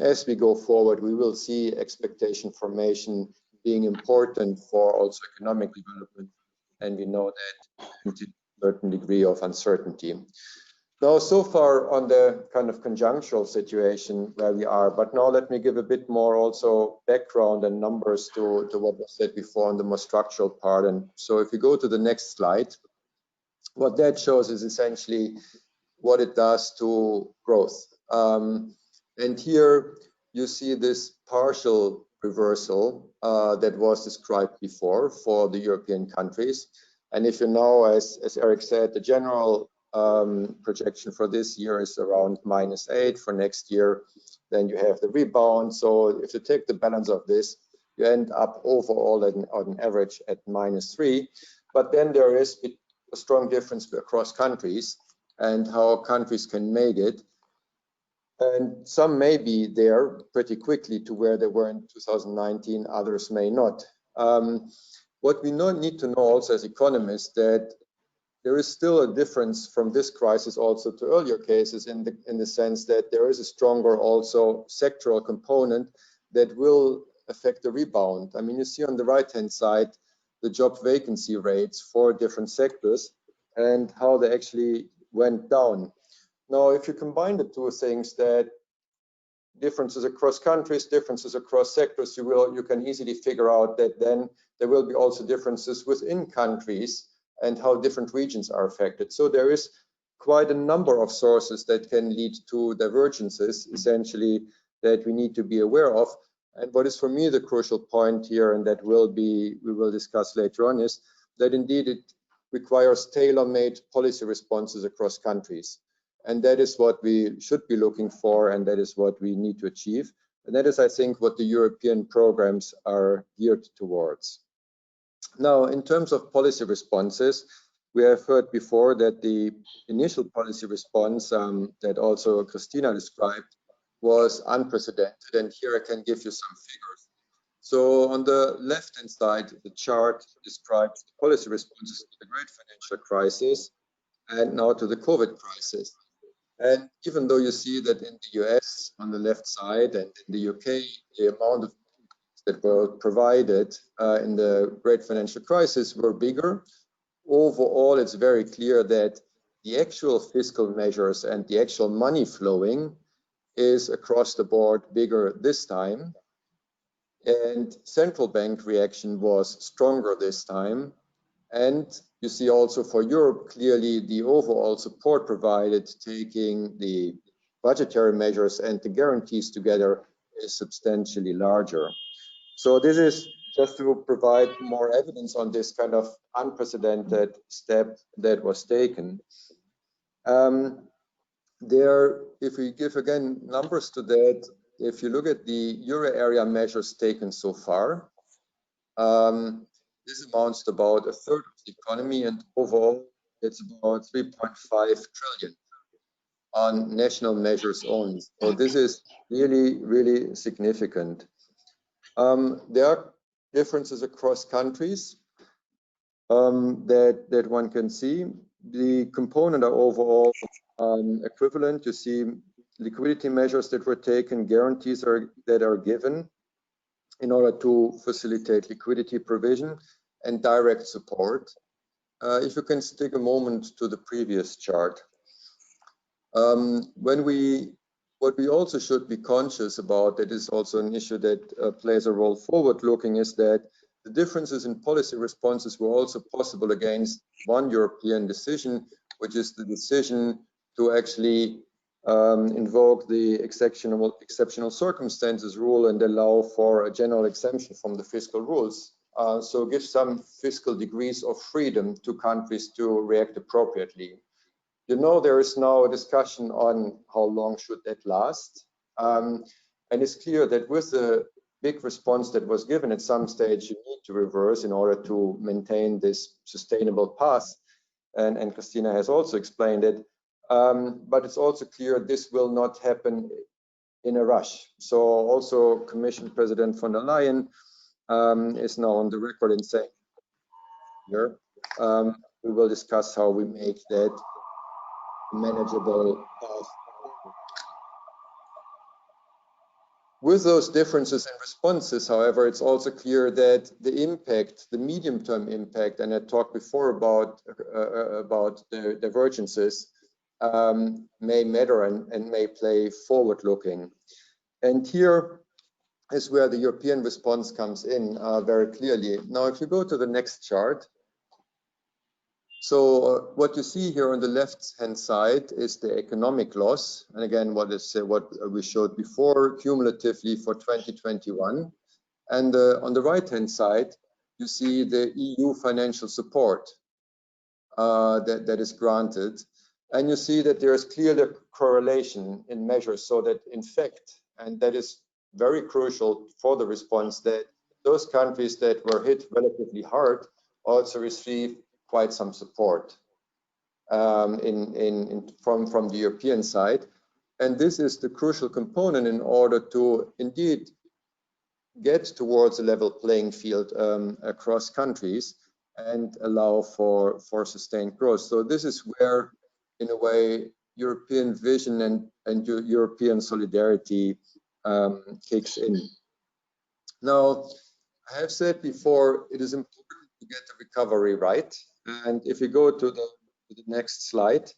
as we go forward, we will see expectation formation being important for also economic development, and we know that to a certain degree of uncertainty. Now, so far on the kind of conjunctural situation where we are, but now let me give a bit more also background and numbers to what was said before on the more structural part. And so if you go to the next slide, what that shows is essentially what it does to growth. And here you see this partial reversal that was described before for the European countries. And if you know, as Eric said, the general projection for this year is around -8. For next year, then you have the rebound. So if you take the balance of this, you end up overall on average at -3. But then there is a strong difference across countries and how countries can make it. And some may be there pretty quickly to where they were in 2019, others may not. What we need to know also as economists, that there is still a difference from this crisis also to earlier cases in the sense that there is a stronger also sectoral component that will affect the rebound. I mean, you see on the right-hand side the job vacancy rates for different sectors and how they actually went down. Now, if you combine the two things, that differences across countries, differences across sectors, you can easily figure out that then there will be also differences within countries and how different regions are affected. So there is quite a number of sources that can lead to divergences, essentially, that we need to be aware of. And what is for me the crucial point here, and that we will discuss later on, is that indeed it requires tailor-made policy responses across countries. And that is what we should be looking for, and that is what we need to achieve. And that is, I think, what the European programs are geared towards. Now, in terms of policy responses, we have heard before that the initial policy response that also Christina described was unprecedented, and here I can give you some figures. So on the left-hand side, the chart describes the policy responses to the great financial crisis and now to the COVID crisis. And even though you see that in the US on the left side and in the UK, the amount of that were provided in the great financial crisis were bigger, overall it's very clear that the actual fiscal measures and the actual money flowing is across the board bigger this time. And central bank reaction was stronger this time. And you see also for Europe, clearly the overall support provided, taking the budgetary measures and the guarantees together, is substantially larger. So this is just to provide more evidence on this kind of unprecedented step that was taken. If we give again numbers to that, if you look at the euro area measures taken so far, this amounts to about a third of the economy, and overall it's about 3.5 trillion on national measures only. So this is really, really significant. There are differences across countries that one can see. The components are overall equivalent. You see liquidity measures that were taken, guarantees that are given in order to facilitate liquidity provision, and direct support. If you can take a moment to the previous chart. What we also should be conscious about, that is also an issue that plays a role forward looking, is that the differences in policy responses were also possible against one European decision, which is the decision to actually invoke the exceptional circumstances rule and allow for a general exemption from the fiscal rules. So give some fiscal degrees of freedom to countries to react appropriately. You know, there is now a discussion on how long should that last. And it's clear that with the big response that was given at some stage, you need to reverse in order to maintain this sustainable path. And Christina has also explained it. But it's also clear this will not happen in a rush. So also Commission President von der Leyen is now on the record in saying here, we will discuss how we make that manageable path. With those differences in responses, however, it's also clear that the impact, the medium-term impact, and I talked before about the divergences, may matter and may play forward-looking. And here is where the European response comes in very clearly. Now, if you go to the next chart, so what you see here on the left-hand side is the economic loss, and again, what we showed before, cumulatively for 2021. And on the right-hand side, you see the EU financial support that is granted, and you see that there is clearly a correlation in measures, so that in fact, and that is very crucial for the response, that those countries that were hit relatively hard also received quite some support from the European side. And this is the crucial component in order to indeed get towards a level playing field across countries and allow for sustained growth. So this is where, in a way, European vision and European solidarity kicks in. Now, I have said before, it is important to get the recovery right. And if you go to the next slide,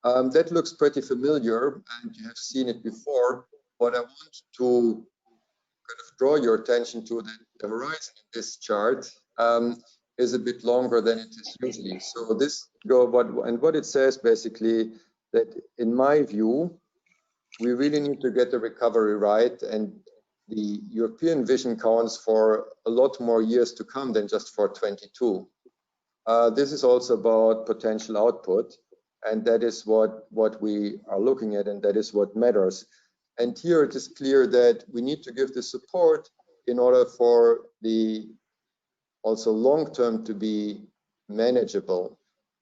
that looks pretty familiar and you have seen it before. What I want to kind of draw your attention to, that the horizon in this chart is a bit longer than it is usually. So what it says basically, that in my view, we really need to get the recovery right, and the European vision counts for a lot more years to come than just for 22. This is also about potential output, and that is what we are looking at, and that is what matters. And here it is clear that we need to give the support in order for the also long term to be manageable.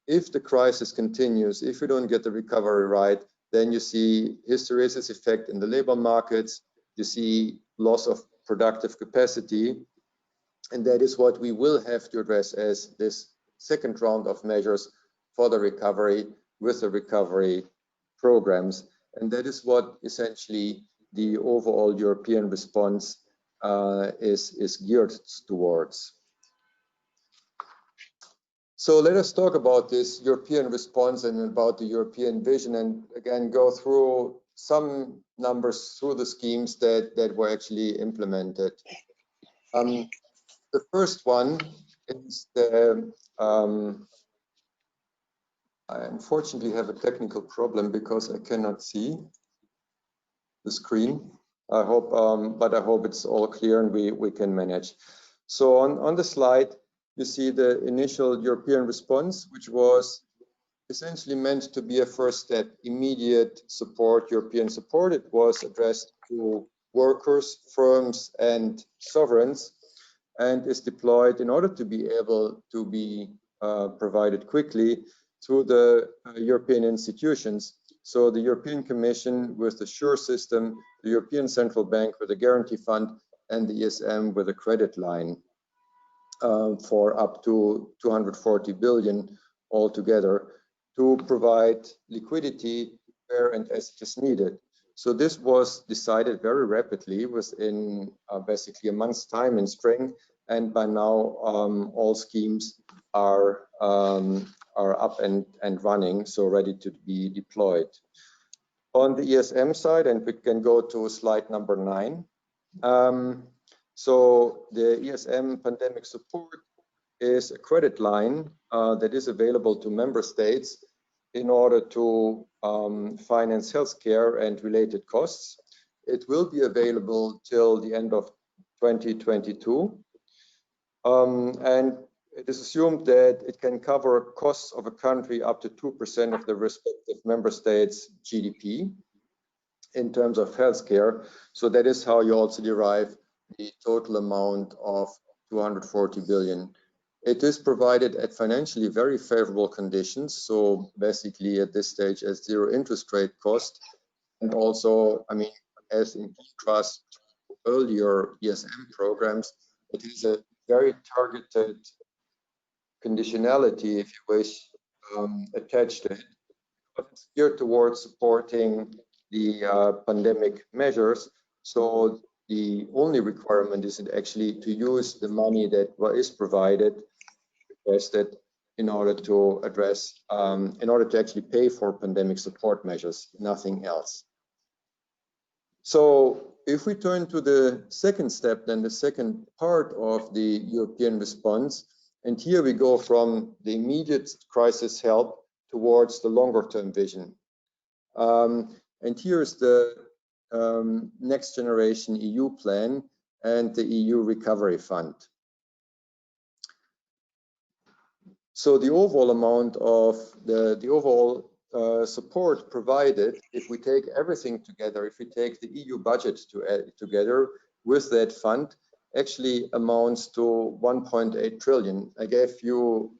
if the crisis continues, if we don't get the recovery right, then you see hysteresis effect in the labor markets, you see loss of productive capacity, and that is what we will have to address as this second round of measures for the recovery with the recovery programs. And that is what essentially the overall European response is geared towards. So let us talk about this European response and about the European vision, and again go through some numbers through the schemes that were actually implemented. The first one is the, I unfortunately have a technical problem because I cannot see the screen. I hope, but I hope it's all clear and we can manage. So on the slide, you see the initial European response, which was essentially meant to be a first step, immediate support, European support. It was addressed to workers, firms, and sovereigns, and is deployed in order to be able to be provided quickly through the European institutions. So the European Commission with the SURE system, the European Central Bank with the Guarantee Fund, and the ESM with a credit line for up to 240 billion altogether to provide liquidity where and as it is needed. So this was decided very rapidly within basically a month's time in spring, and by now all schemes are up and running, so ready to be deployed. On the ESM side, and we can go to slide number 9. So the ESM pandemic support is a credit line that is available to member states in order to finance healthcare and related costs. It will be available till the end of 2022. And it is assumed that it can cover costs of a country up to 2% of the respective member states' GDP in terms of healthcare. So that is how you also derive the total amount of 240 billion. It is provided at financially very favorable conditions. So basically at this stage at 0 interest rate cost. And also, I mean, as in contrast to earlier ESM programs, it is a very targeted conditionality, if you wish, attached to it. But it's geared towards supporting the pandemic measures. So the only requirement is actually to use the money that is provided, requested, in order to address, in order to actually pay for pandemic support measures, nothing else. So if we turn to the second step, then the second part of the European response, and here we go from the immediate crisis help towards the longer term vision. And here's the next generation EU plan and the EU Recovery Fund. So the overall amount of the overall support provided, if we take everything together, if we take the EU budget together with that fund, actually amounts to 1.8 trillion. I gave you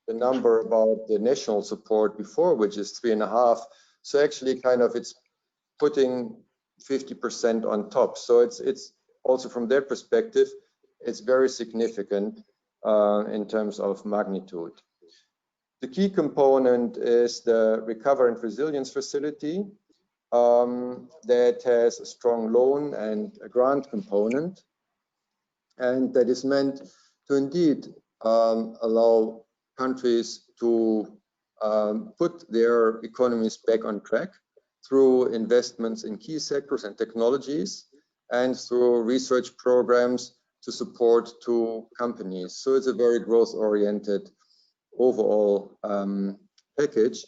the number about the national support before, which is 3.5. So actually kind of it's putting 50% on top. So it's also from their perspective, it's very significant in terms of magnitude. The key component is the Recovery and Resilience Facility that has a strong loan and a grant component, and that is meant to indeed allow countries to put their economies back on track through investments in key sectors and technologies and through research programs to support to companies. So it's a very growth-oriented overall package.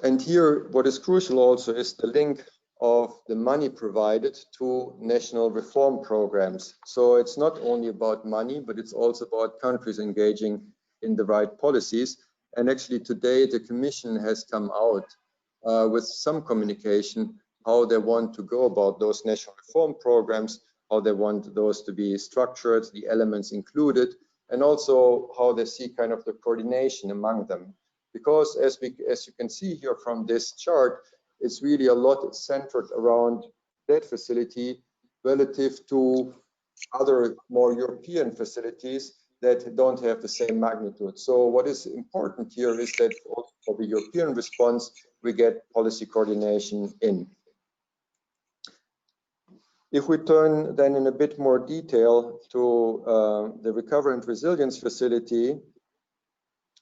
And here, what is crucial also is the link of the money provided to national reform programs. So it's not only about money, but it's also about countries engaging in the right policies. And actually today, the Commission has come out with some communication how they want to go about those national reform programs, how they want those to be structured, the elements included. and also how they see kind of the coordination among them. Because as you can see here from this chart, it's really a lot centered around that facility relative to other more European facilities that don't have the same magnitude. So what is important here is that also for the European response, we get policy coordination in. If we turn then in a bit more detail to the Recovery and Resilience Facility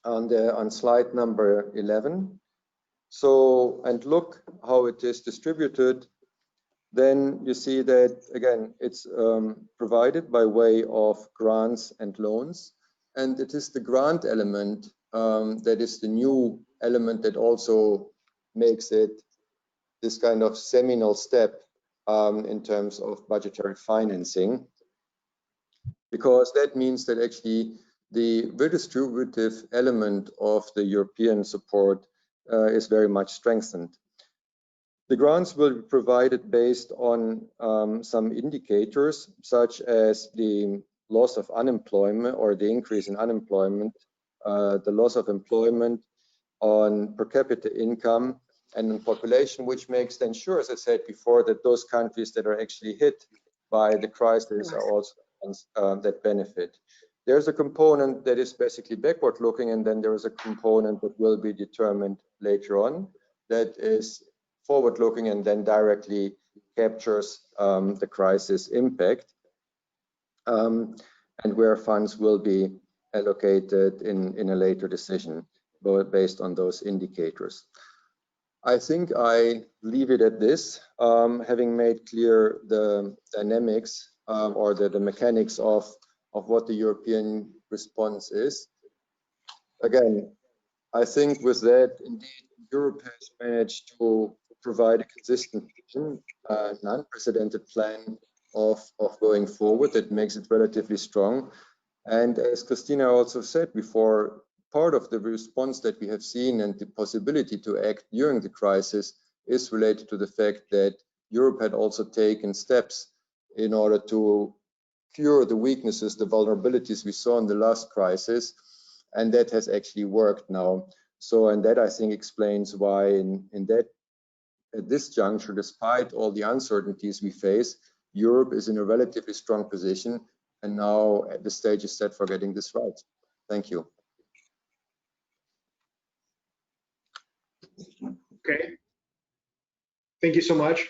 on slide number 11, so and look how it is distributed, then you see that again it's provided by way of grants and loans, and it is the grant element that is the new element that also makes it this kind of seminal step in terms of budgetary financing, because that means that actually the redistributive element of the European support is very much strengthened. The grants will be provided based on some indicators, such as the loss of unemployment or the increase in unemployment, the loss of employment, on per capita income, and in population, which makes then sure, as I said before, that those countries that are actually hit by the crisis are also ones that benefit. There's a component that is basically backward looking, and then there is a component that will be determined later on that is forward looking and then directly captures the crisis impact, and where funds will be allocated in a later decision based on those indicators. I think I leave it at this, having made clear the dynamics or the mechanics of what the European response is. Again, I think with that, indeed, Europe has managed to provide a consistent vision, an unprecedented plan of going forward that makes it relatively strong. And as Christina also said before, part of the response that we have seen and the possibility to act during the crisis is related to the fact that Europe had also taken steps in order to cure the weaknesses, the vulnerabilities we saw in the last crisis, and that has actually worked now. So, and that I think explains why at this juncture, despite all the uncertainties we face, Europe is in a relatively strong position, and now the stage is set for getting this right. Thank you. Okay. Thank you so much.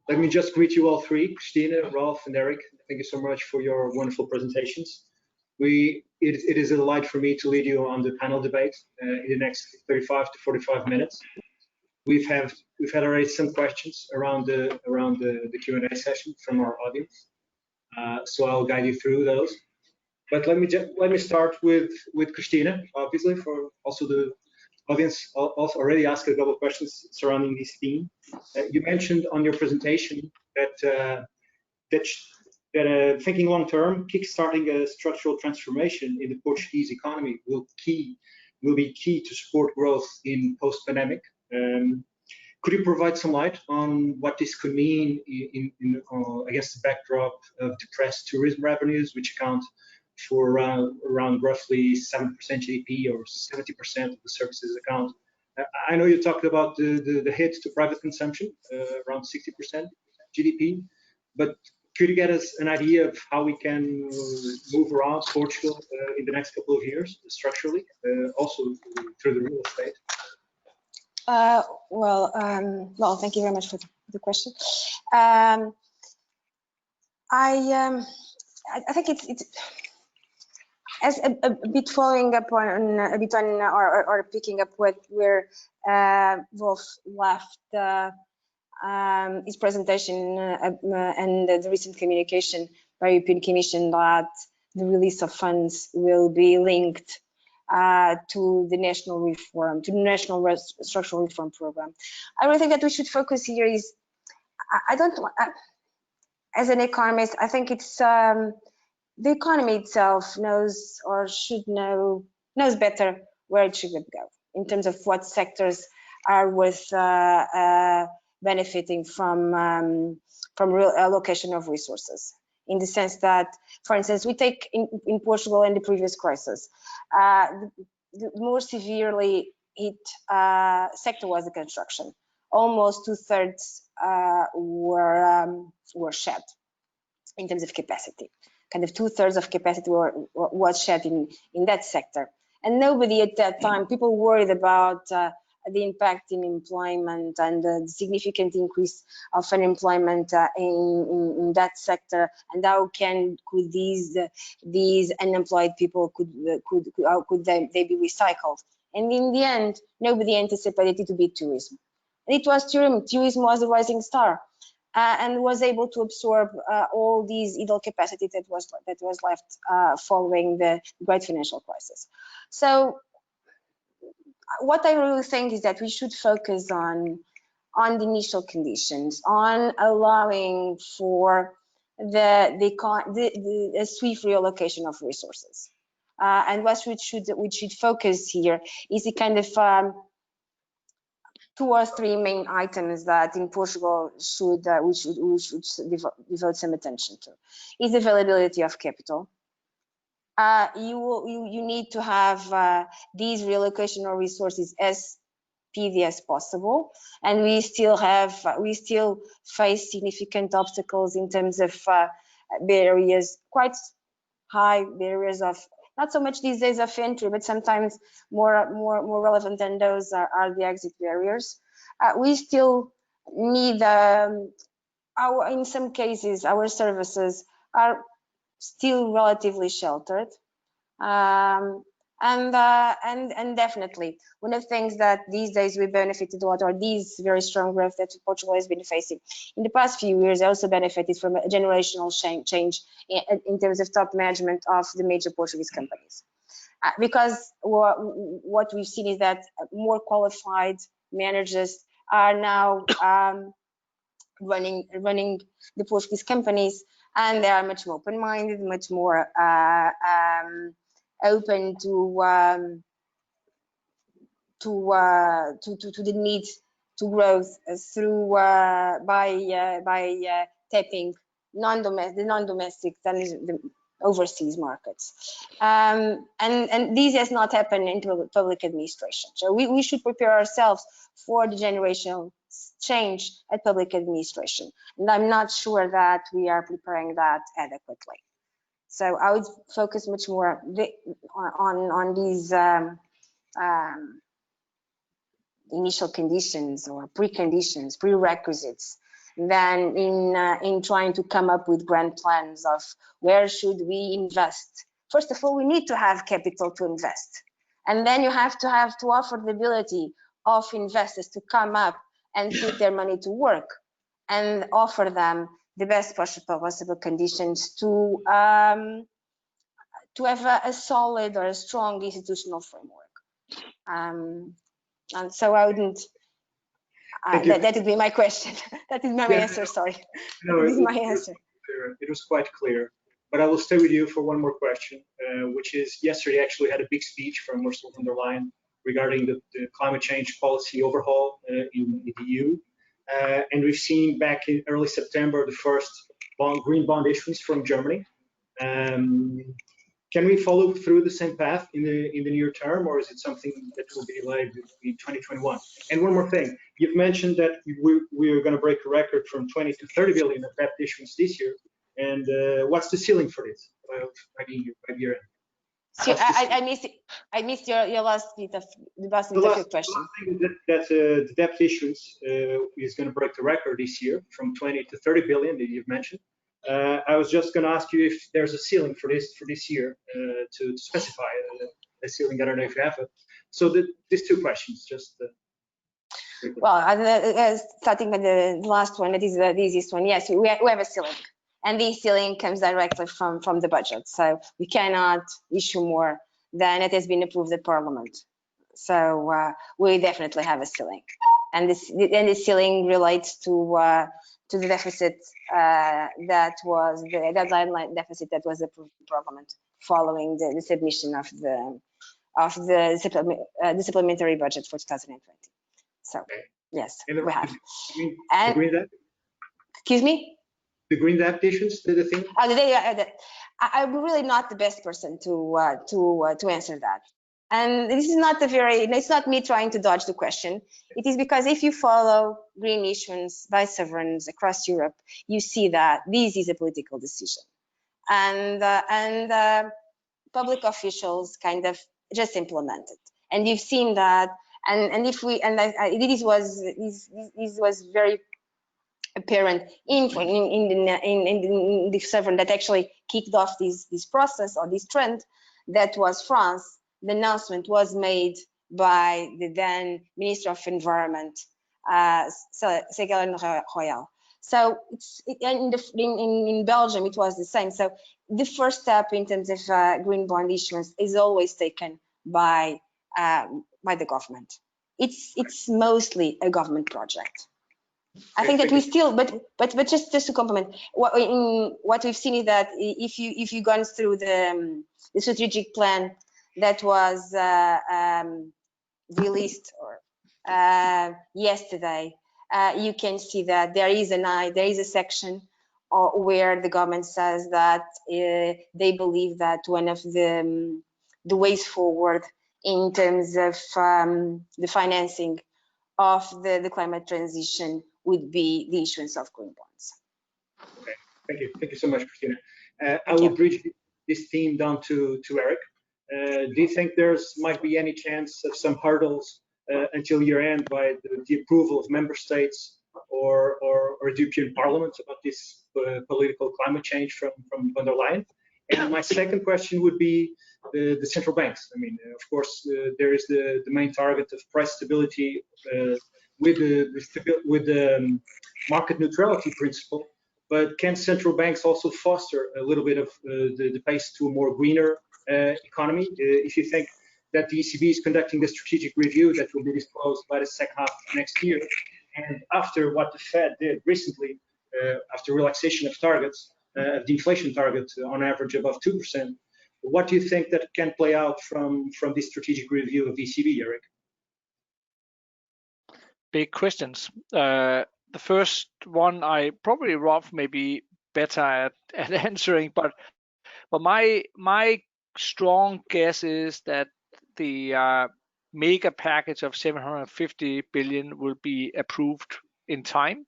Let me just greet you all three, Christina, Ralph, and Eric. Thank you so much for your wonderful presentations. It is a delight for me to lead you on the panel debate in the next 35 to 45 minutes. We've had already some questions around the Q&A session from our audience, so I'll guide you through those. But let me start with Christina, obviously, for also the audience also already asked a couple of questions surrounding this theme. You mentioned on your presentation that thinking long term, kickstarting a structural transformation in the Portuguese economy will be key to support growth in post-pandemic. Could you provide some light on what this could mean against the backdrop of depressed tourism revenues, which account for around roughly 7% GDP or 70% of the services account? I know you talked about the hit to private consumption, around 60% GDP, but could you get us an idea of how we can move around Portugal in the next couple of years structurally, also through the real estate? Well, thank you very much for the question. I think it's as a bit following up on a bit on or picking up what where Wolf left his presentation and the recent communication by the European Commission that the release of funds will be linked to the national reform, to the national structural reform program. I really think that we should focus here is, as an economist, I think it's the economy itself knows or knows better where it should go in terms of what sectors are worth benefiting from real allocation of resources. in the sense that, for instance, we take in Portugal in the previous crisis, the more severely hit sector was the construction. Almost 2/3 were shed in terms of capacity. Kind of 2/3 of capacity was shed in that sector. And nobody at that time, people worried about the impact in employment and the significant increase of unemployment in that sector, and how could these unemployed people how could they be recycled? And in the end, nobody anticipated it to be tourism. And it was tourism. Tourism was the rising star, and was able to absorb all these idle capacity that was left following the great financial crisis. So what I really think is that we should focus on the initial conditions, on allowing for the swift reallocation of resources. And what we should focus here is the kind of 2 or 3 main items that in Portugal we should devote some attention to. Is availability of capital. You need to have these reallocation of resources as speedy as possible, and we still face significant obstacles in terms of barriers, quite high barriers of, not so much these days of entry, but sometimes more relevant than those are the exit barriers. We still need in some cases our services are still relatively sheltered, and definitely one of the things that these days we benefited a lot, or these very strong growth that Portugal has been facing in the past few years, also benefited from a generational change in terms of top management of the major Portuguese companies, because what we've seen is that more qualified managers are now running the Portuguese companies, and they are much more open-minded, much more open to the need to growth through by tapping the non-domestic, the overseas markets, and this has not happened in public administration. So we should prepare ourselves for the generational change at public administration, and I'm not sure that we are preparing that adequately. So I would focus much more on these initial conditions or preconditions, prerequisites, than in trying to come up with grand plans of where should we invest. First of all, we need to have capital to invest, and then you have to offer the ability of investors to come up and put their money to work, and offer them the best possible conditions to have a solid or a strong institutional framework. And so I wouldn't. That would be my question. That is my answer. Sorry. No, this is my answer. It was quite clear. But I will stay with you for one more question, which is, yesterday actually had a big speech from Ursula von der Leyen regarding the climate change policy overhaul in the EU. And we've seen back in early September the first green bond issuance from Germany. Can we follow through the same path in the near term, or is it something that will be delayed in 2021? And one more thing, you've mentioned that we are going to break a record from 20 to 30 billion of debt issuance this year. And what's the ceiling for this by year end? So I missed your last bit of your question. The last thing that the debt issuance is going to break the record this year from 20 to 30 billion that you've mentioned. I was just going to ask you if there's a ceiling for this year, to specify a ceiling. I don't know if you have it. So these two questions, just. Well, starting with the last one, that is the easiest one. Yes, we have a ceiling, and this ceiling comes directly from the budget. So we cannot issue more than it has been approved at Parliament. So we definitely have a ceiling, and the ceiling relates to the deficit that was the deadline deficit that was approved in Parliament following the submission of the supplementary budget for 2020. So yes, we have. And agree that? Excuse me? the green debt issues, the thing? I'm really not the best person to answer that. And this is not it's not me trying to dodge the question. It is because if you follow green issuance by sovereigns across Europe, you see that this is a political decision. And public officials kind of just implement it. And you've seen that. And if we, and this was very apparent in the sovereign that actually kicked off this process or this trend, that was France. The announcement was made by the then Minister of Environment, Ségolène Royal. So in Belgium, it was the same. So the first step in terms of green bond issuance is always taken by the government. It's mostly a government project. I think that we still, but just to complement, what we've seen is that if you've gone through the strategic plan that was released yesterday, you can see that there is a section where the government says that they believe that one of the ways forward in terms of the financing of the climate transition would be the issuance of green bonds. Okay, thank you so much, Christina. I will bridge this theme down to Eric. Do you think might be any chance of some hurdles until year end by the approval of member states or the European Parliament about this political climate change from von der Leyen? And my second question would be the central banks. I mean, of course, there is the main target of price stability with the market neutrality principle. But can central banks also foster a little bit of the pace to a more greener economy? If you think that the ECB is conducting the strategic review that will be disclosed by the second half of next year, and after what the Fed did recently, after relaxation of targets, the inflation target on average above 2%, what do you think that can play out from this strategic review of the ECB, Eric? Big questions. The first one, I probably Rolf may be better at answering, but my strong guess is that the mega package of 750 billion will be approved on time,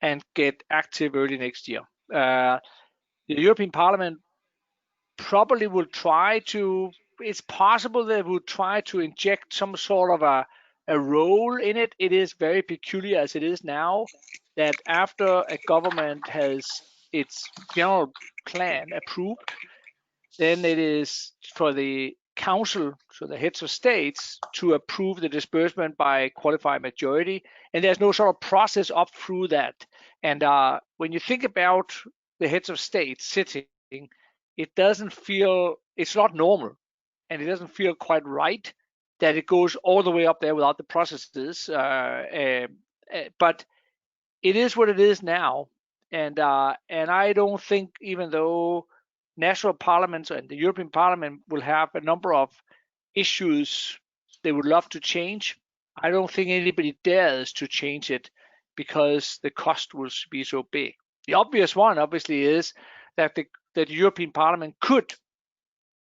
and get active early next year. The European Parliament probably will try to. It's possible they will try to inject some sort of a role in it. It is very peculiar as it is now, that after a government has its general plan approved, then it is for the council, so the heads of states, to approve the disbursement by qualified majority, and there's no sort of process up through that. And when you think about the heads of states sitting, it doesn't feel, it's not normal, and it doesn't feel quite right that it goes all the way up there without the processes. But it is what it is now, and I don't think, even though national parliaments and the European Parliament will have a number of issues they would love to change, I don't think anybody dares to change it because the cost will be so big. The obvious one, obviously, is that the European Parliament could,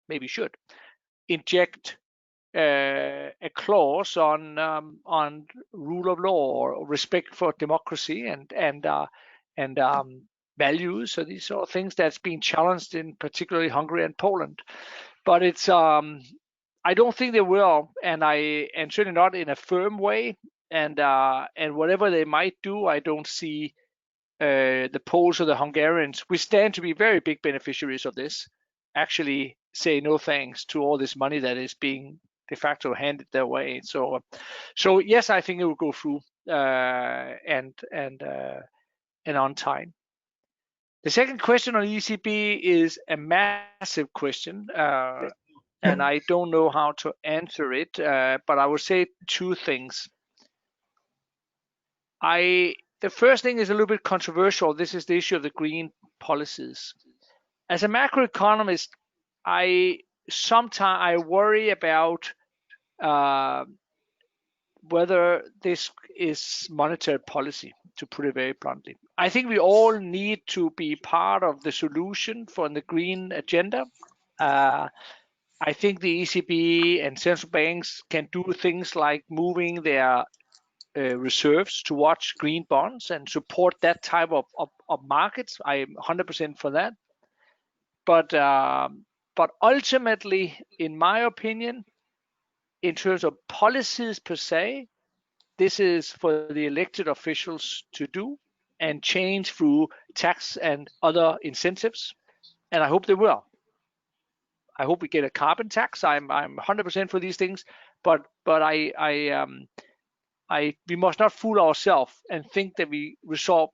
maybe should, inject a clause on rule of law or respect for democracy and values. So these are things that's been challenged in particularly Hungary and Poland. But it's I don't think they will, and certainly not in a firm way. And whatever they might do, I don't see the Poles or the Hungarians, we stand to be very big beneficiaries of this, actually say no thanks to all this money that is being de facto handed their way. So yes, I think it will go through and on time. The second question on ECB is a massive question, and I don't know how to answer it, but I would say two things. The first thing is a little bit controversial. This is the issue of the green policies. As a macroeconomist, I worry about whether this is monetary policy, to put it very bluntly. I think we all need to be part of the solution for the green agenda. I think the ECB and central banks can do things like moving their reserves to watch green bonds and support that type of markets. I'm 100% for that. But ultimately, in my opinion, in terms of policies per se, this is for the elected officials to do and change through tax and other incentives. And I hope they will. I hope we get a carbon tax. I'm 100% for these things, but we must not fool ourselves and think that we resolve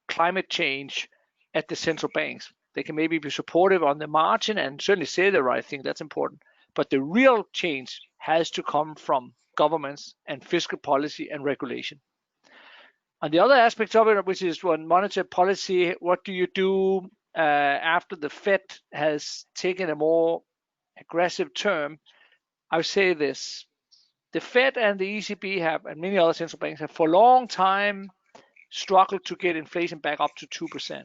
climate change at the central banks. They can maybe be supportive on the margin and certainly say the right thing. That's important. But the real change has to come from governments and fiscal policy and regulation. On the other aspects of it, which is one monetary policy, what do you do after the Fed has taken a more aggressive term? I would say this: the Fed and the ECB have, and many other central banks have, for a long time struggled to get inflation back up to 2%.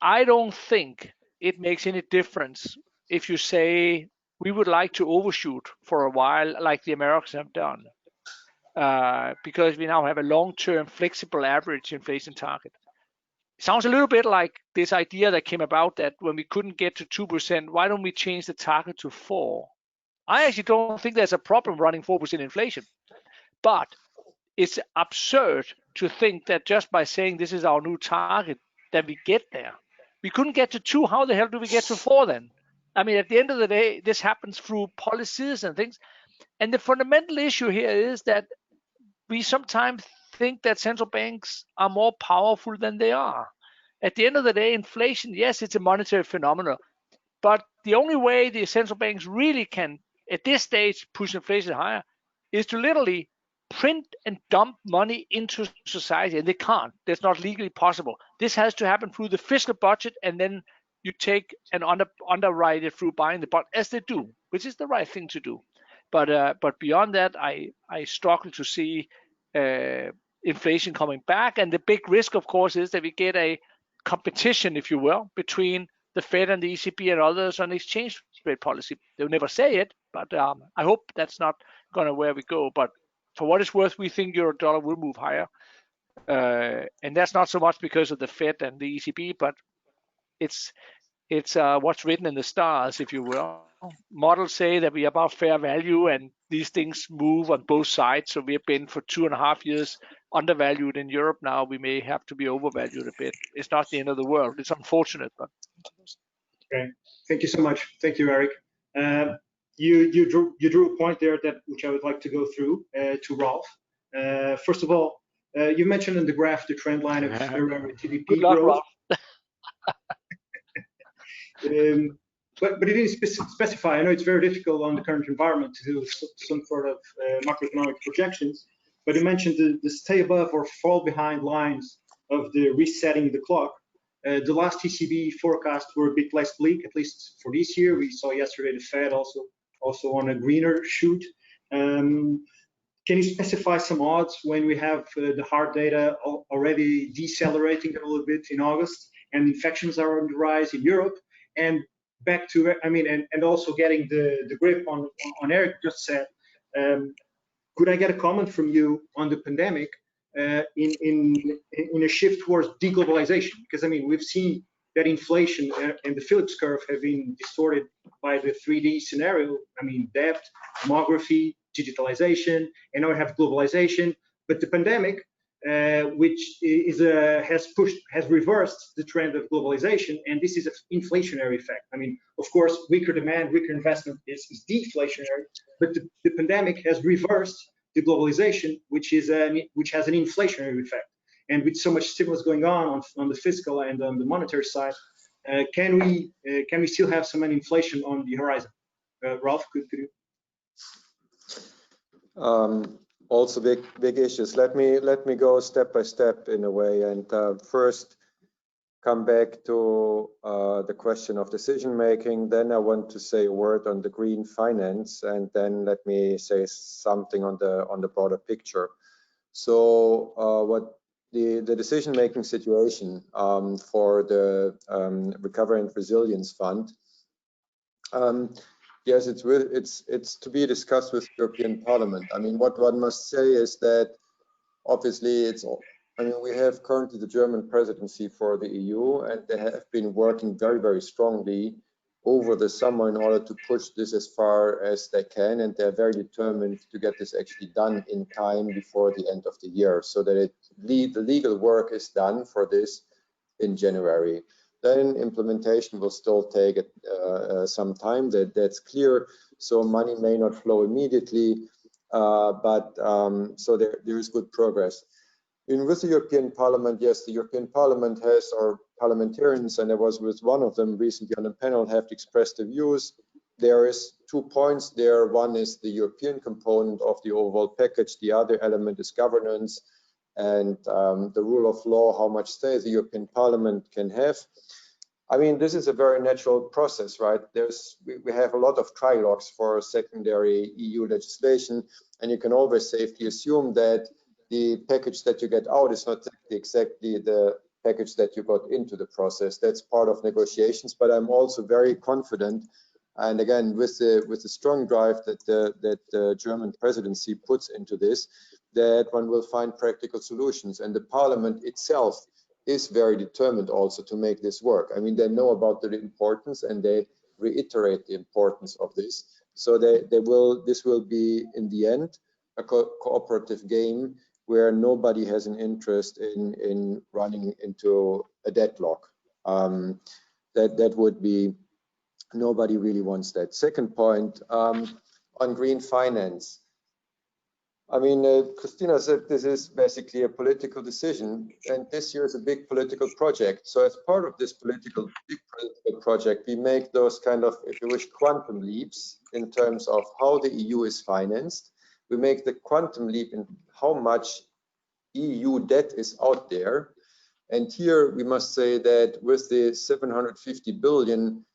I don't think it makes any difference if you say we would like to overshoot for a while, like the Americans have done. Because we now have a long-term flexible average inflation target. It sounds a little bit like this idea that came about that when we couldn't get to 2%, why don't we change the target to 4%? I actually don't think there's a problem running 4% inflation, but it's absurd to think that just by saying this is our new target that we get there. We couldn't get to 2. How the hell do we get to 4 then? I mean, at the end of the day, this happens through policies and things. And the fundamental issue here is that we sometimes think that central banks are more powerful than they are. At the end of the day, inflation, yes, it's a monetary phenomenon, but the only way the central banks really can, at this stage, push inflation higher is to literally print and dump money into society, and they can't. That's not legally possible. This has to happen through the fiscal budget, and then you take and underwrite it through buying the bond, as they do, which is the right thing to do. But beyond that, I struggle to see inflation coming back. And the big risk, of course, is that we get a competition, if you will, between the Fed and the ECB and others on exchange rate policy. They'll never say it, but I hope that's not going to where we go. But for what it's worth, we think euro dollar will move higher. And that's not so much because of the Fed and the ECB, but it's what's written in the stars, if you will. Models say that we are about fair value, and these things move on both sides. So we have been for 2.5 years undervalued in Europe. Now we may have to be overvalued a bit. It's not the end of the world. It's unfortunate, but. Okay, thank you so much. Thank you, Eric. You drew a point there which I would like to go through to Rolf. First of all, you mentioned in the graph the trend line of GDP Good luck, growth. Rolf. But it didn't specify. I know it's very difficult on the current environment to do some sort of macroeconomic projections, but you mentioned the stay above or fall behind lines of the resetting the clock. The last ECB forecasts were a bit less bleak, at least for this year. We saw yesterday the Fed also on a greener shoot. Can you specify some odds when we have the hard data already decelerating a little bit in August, and infections are on the rise in Europe? And back to, I mean, and also getting the grip on Eric just said, could I get a comment from you on the pandemic in a shift towards deglobalization? Because I mean, we've seen that inflation and the Phillips curve have been distorted by the 3D scenario. I mean, debt, demography, digitalization, and now we have globalization. But the pandemic, which has reversed the trend of globalization, and this is an inflationary effect. I mean, of course, weaker demand, weaker investment is deflationary, but the pandemic has reversed the globalization, which has an inflationary effect. And with so much stimulus going on the fiscal and on the monetary side, can we still have some inflation on the horizon? Rolf, could you? Also big issues. Let me go step by step in a way. And first, come back to the question of decision making. Then I want to say a word on the green finance, and then let me say something on the broader picture. So what the decision making situation for the Recovery and Resilience Fund. Yes, it's to be discussed with European Parliament. I mean, what one must say is that obviously we have currently the German presidency for the EU, and they have been working very, very strongly over the summer in order to push this as far as they can, and they're very determined to get this actually done in time before the end of the year, so that the legal work is done for this in January. Then implementation will still take some time, that's clear, so money may not flow immediately, but so there is good progress. With the European Parliament, yes, the European Parliament has, or parliamentarians, and I was with one of them recently on a panel, have expressed the views. There is 2 points there. One is the European component of the overall package. The other element is governance and the rule of law, how much say the European Parliament can have. I mean, this is a very natural process, right? We have a lot of trilogues for secondary EU legislation, and you can always safely assume that the package that you get out is not exactly the package that you got into the process. That's part of negotiations, but I'm also very confident, and again, with the strong drive that the German presidency puts into this, that one will find practical solutions, and the Parliament itself is very determined also to make this work. I mean, they know about the importance, and they reiterate the importance of this. So this will be, in the end, a cooperative game where nobody has an interest in running into a deadlock. That would be, nobody really wants that. Second point, on green finance. I mean, Christina said this is basically a political decision, and this year is a big political project. So as part of this big political project, we make those kind of, if you wish, quantum leaps in terms of how the EU is financed. We make the quantum leap in how much EU debt is out there. And here we must say that with the 750 billion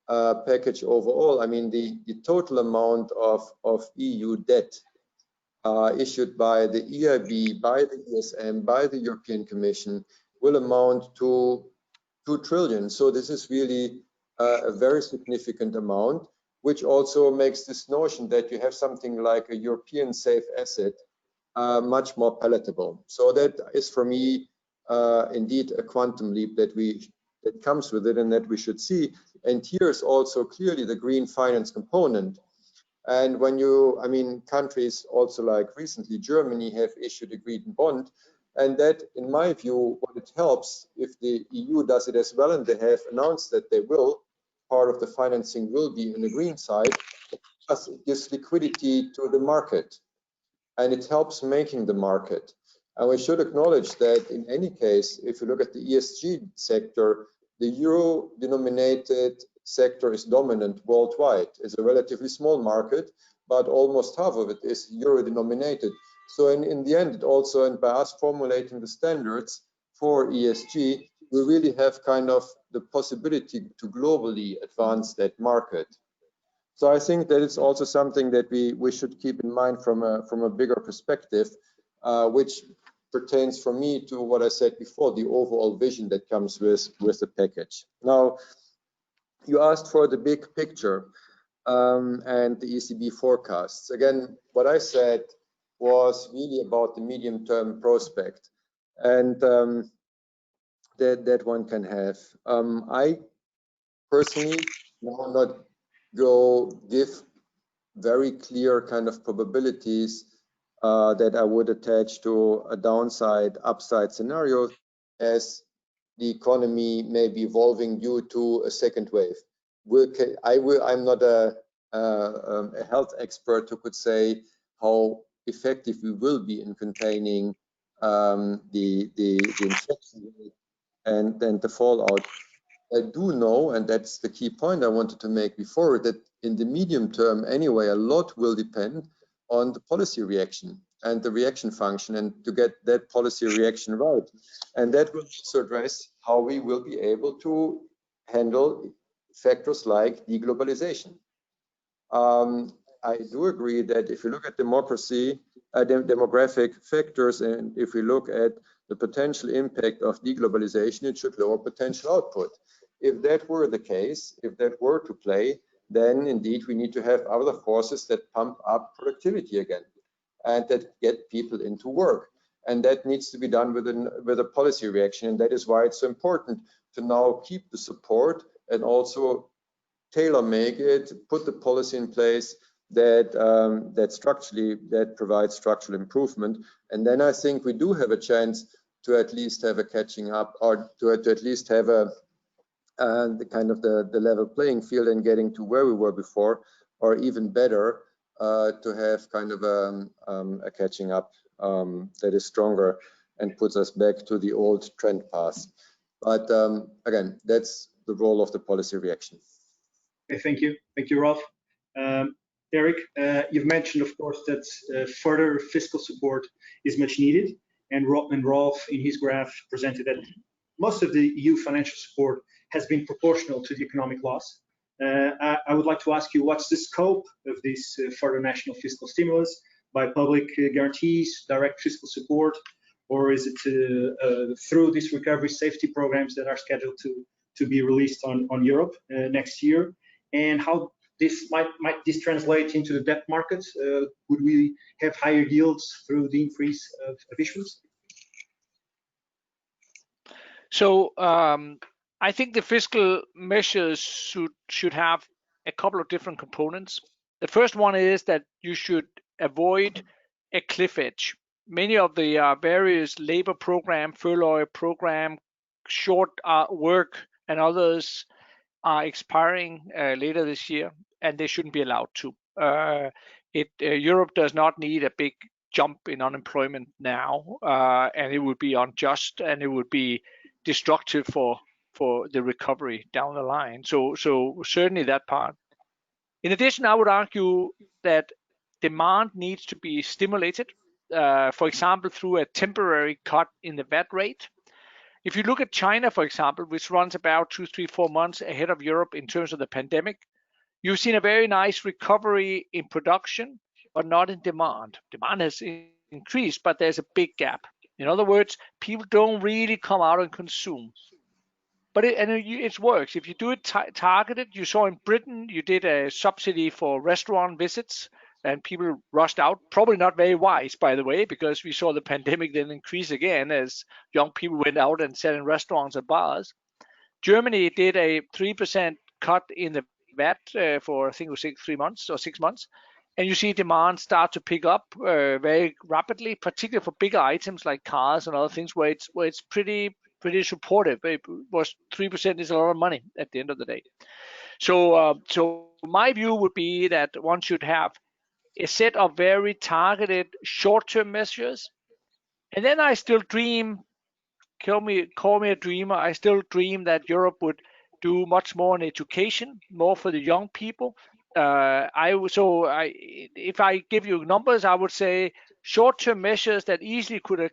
package overall, I mean, the total amount of EU debt issued by the EIB, by the ESM, by the European Commission will amount to 2 trillion. So this is really a very significant amount, which also makes this notion that you have something like a European safe asset much more palatable. So that is, for me, indeed a quantum leap that comes with it, and that we should see. And here is also clearly the green finance component. And when I mean, countries also like recently Germany have issued a green bond, and that, in my view, what it helps, if the EU does it as well, and they have announced that they will, part of the financing will be on the green side, it gives liquidity to the market. And it helps making the market. And we should acknowledge that in any case, if you look at the ESG sector, the euro-denominated sector is dominant worldwide. It's a relatively small market, but almost half of it is euro-denominated. So in the end, it also, and by us formulating the standards for ESG, we really have kind of the possibility to globally advance that market. So I think that it's also something that we should keep in mind from a bigger perspective, which pertains for me to what I said before, the overall vision that comes with the package. Now, you asked for the big picture and the ECB forecasts. Again, what I said was really about the medium-term prospect, and that one can have. I personally will not give very clear kind of probabilities that I would attach to a downside upside scenario, as the economy may be evolving due to a second wave. I'm not a health expert who could say how effective we will be in containing the infection rate and then the fallout. I do know, and that's the key point I wanted to make before, that in the medium term anyway, a lot will depend on the policy reaction. and the reaction function, and to get that policy reaction right. And that will also address how we will be able to handle factors like deglobalization. I do agree that if you look at democracy, demographic factors, and if we look at the potential impact of deglobalization, it should lower potential output. If that were the case, if that were to play, then indeed we need to have other forces that pump up productivity again and that get people into work. And that needs to be done with a policy reaction. And that is why it's so important to now keep the support and also tailor make it, put the policy in place that that provides structural improvement. And then I think we do have a chance to at least have a catching up, or to at least have a the kind of the level playing field and getting to where we were before, or even better, to have kind of a catching up that is stronger and puts us back to the old trend path. But again, that's the role of the policy reaction. Okay, thank you, Rolf. Eric, you've mentioned, of course, that further fiscal support is much needed, and Rolf, in his graph, presented that most of the EU financial support has been proportional to the economic loss. I would like to ask you, what's the scope of this further national fiscal stimulus? By public guarantees, direct fiscal support, or is it through these recovery safety programs that are scheduled to be released on Europe next year? And how this might this translate into the debt markets? Would we have higher yields through the increase of issuance? So I think the fiscal measures should have a couple of different components. The first one is that you should avoid a cliff edge. Many of the various labor program, furlough program, short work, and others are expiring later this year, and they shouldn't be allowed to. Europe does not need a big jump in unemployment now, and it would be unjust, and it would be destructive for the recovery down the line. So certainly that part. In addition, I would argue that demand needs to be stimulated, for example, through a temporary cut in the VAT rate. If you look at China, for example, which runs about 2, 3, 4 months ahead of Europe in terms of the pandemic, you've seen a very nice recovery in production, but not in demand. Demand has increased, but there's a big gap. In other words, people don't really come out and consume. But it works. If you do it targeted, you saw in Britain, you did a subsidy for restaurant visits, and people rushed out. Probably not very wise, by the way, because we saw the pandemic then increase again as young people went out and sat in restaurants and bars. Germany did a 3% cut in the VAT for, I think it was 3 months or 6 months. And you see demand start to pick up very rapidly, particularly for bigger items like cars and other things where it's pretty supportive. It was 3% is a lot of money at the end of the day. So my view would be that one should have a set of very targeted short-term measures. And then I still dream, call me a dreamer, I still dream that Europe would do much more in education, more for the young people. If I give you numbers, I would say short-term measures that easily could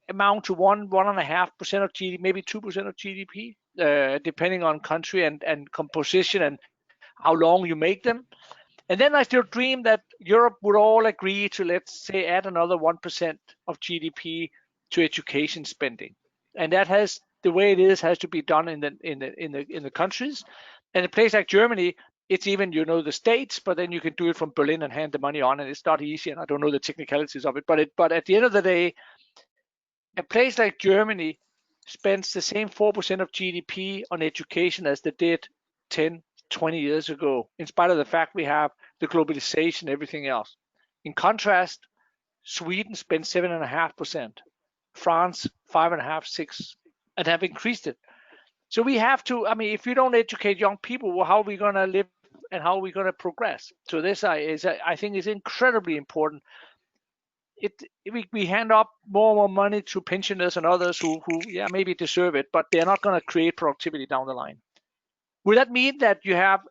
amount to 1.5% of GDP, maybe 2% of GDP, depending on country and composition and how long you make them. And then I still dream that Europe would all agree to, let's say, add another 1% of GDP to education spending, and that has the way it is has to be done in the countries. And a place like Germany, it's even the states, but then you can do it from Berlin and hand the money on, and it's not easy. And I don't know the technicalities of it, but at the end of the day, a place like Germany spends the same 4% of GDP on education as they did 10, 20 years ago, in spite of the fact we have the globalization and everything else. In contrast, Sweden spends 7.5%, France 5.5%, 6%, and have increased it. So we have to, if we don't educate young people, well, how are we going to live and how are we going to progress? So this I think is incredibly important. We hand up more and more money to pensioners and others who maybe deserve it, but they're not going to create productivity down the line. Will that mean that you have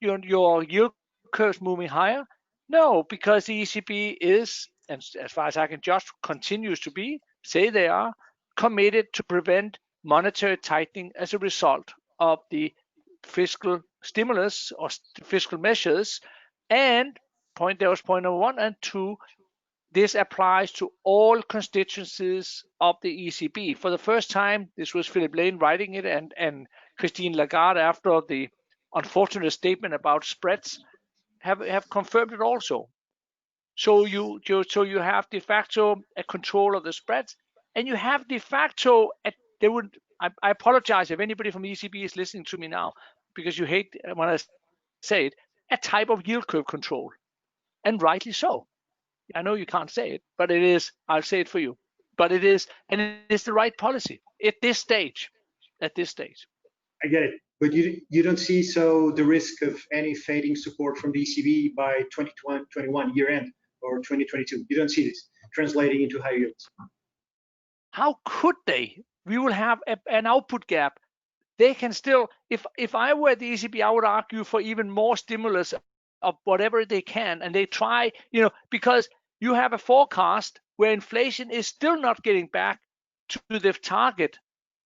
your yield curves moving higher? No, because the ECB is and as far as I can judge, continues to be, say they are committed to prevent monetary tightening as a result of the fiscal stimulus or fiscal measures. And that was point number 1, and 2, this applies to all constituencies of the ECB. For the first time, this was Philip Lane writing it, and Christine Lagarde, after the unfortunate statement about spreads, have confirmed it also. So you have de facto a control of the spreads, and you have de facto I apologize if anybody from ECB is listening to me now, because you hate when I say it, a type of yield curve control, and rightly so. I know you can't say it, but it is. I'll say it for you. But it is, and it is the right policy at this stage. At this stage. I get it, but you don't see the risk of any fading support from the ECB by 2021 year end or 2022. You don't see this translating into higher yields. How could they? We will have an output gap. They can still, if I were the ECB, I would argue for even more stimulus of whatever they can, and they try, because you have a forecast where inflation is still not getting back to the target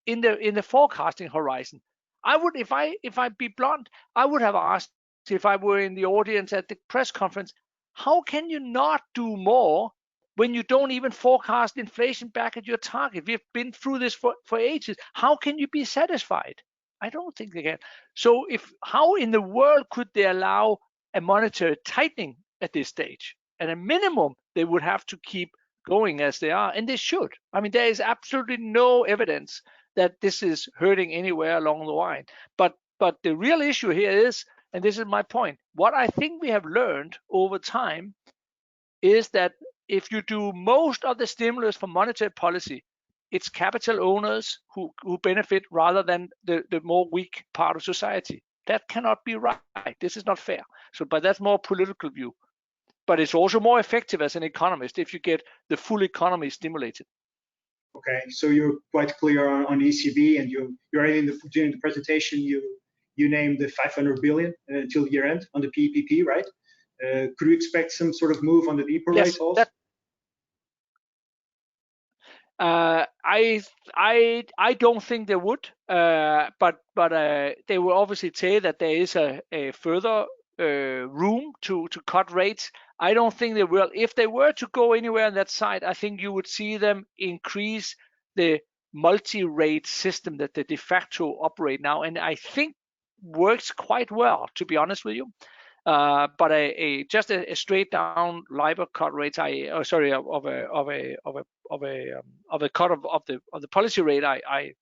in the forecasting horizon. I would, if I be blunt, I would have asked, if I were in the audience at the press conference, how can you not do more when you don't even forecast inflation back at your target? We've been through this for ages. How can you be satisfied? I don't think they can. So how in the world could they allow a monetary tightening at this stage? At a minimum, they would have to keep going as they are, and they should. I mean, there is absolutely no evidence that this is hurting anywhere along the line. But the real issue here is, and this is my point, what I think we have learned over time is that if you do most of the stimulus for monetary policy, it's capital owners who benefit rather than the more weak part of society. That cannot be right. This is not fair. So, but that's more political view. But it's also more effective as an economist if you get the full economy stimulated. Okay, so you're quite clear on ECB, and you're during the presentation you named the 500 billion until year end on the PPP, right? Could we expect some sort of move on the deeper rate also? I don't think they would, but they will obviously say that there is a further room to cut rates. I don't think they will. If they were to go anywhere on that side, I think you would see them increase the multi-rate system that they de facto operate now, and I think works quite well, to be honest with you. But just a straight down LIBOR cut rates, of a cut of the policy rate, I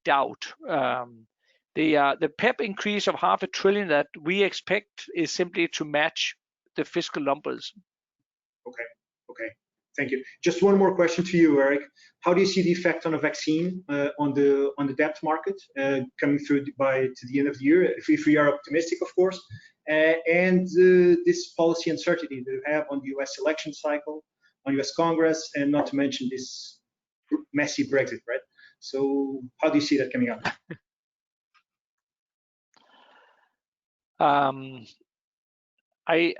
doubt. The PEP increase of $500 billion that we expect is simply to match the fiscal numbers. Okay. Thank you. Just one more question to you, Eric. How do you see the effect on a vaccine on the debt market coming through to the end of the year, if we are optimistic, of course, and this policy uncertainty that we have on the U.S. election cycle, on U.S. Congress, and not to mention this messy Brexit, right? So how do you see that coming up? I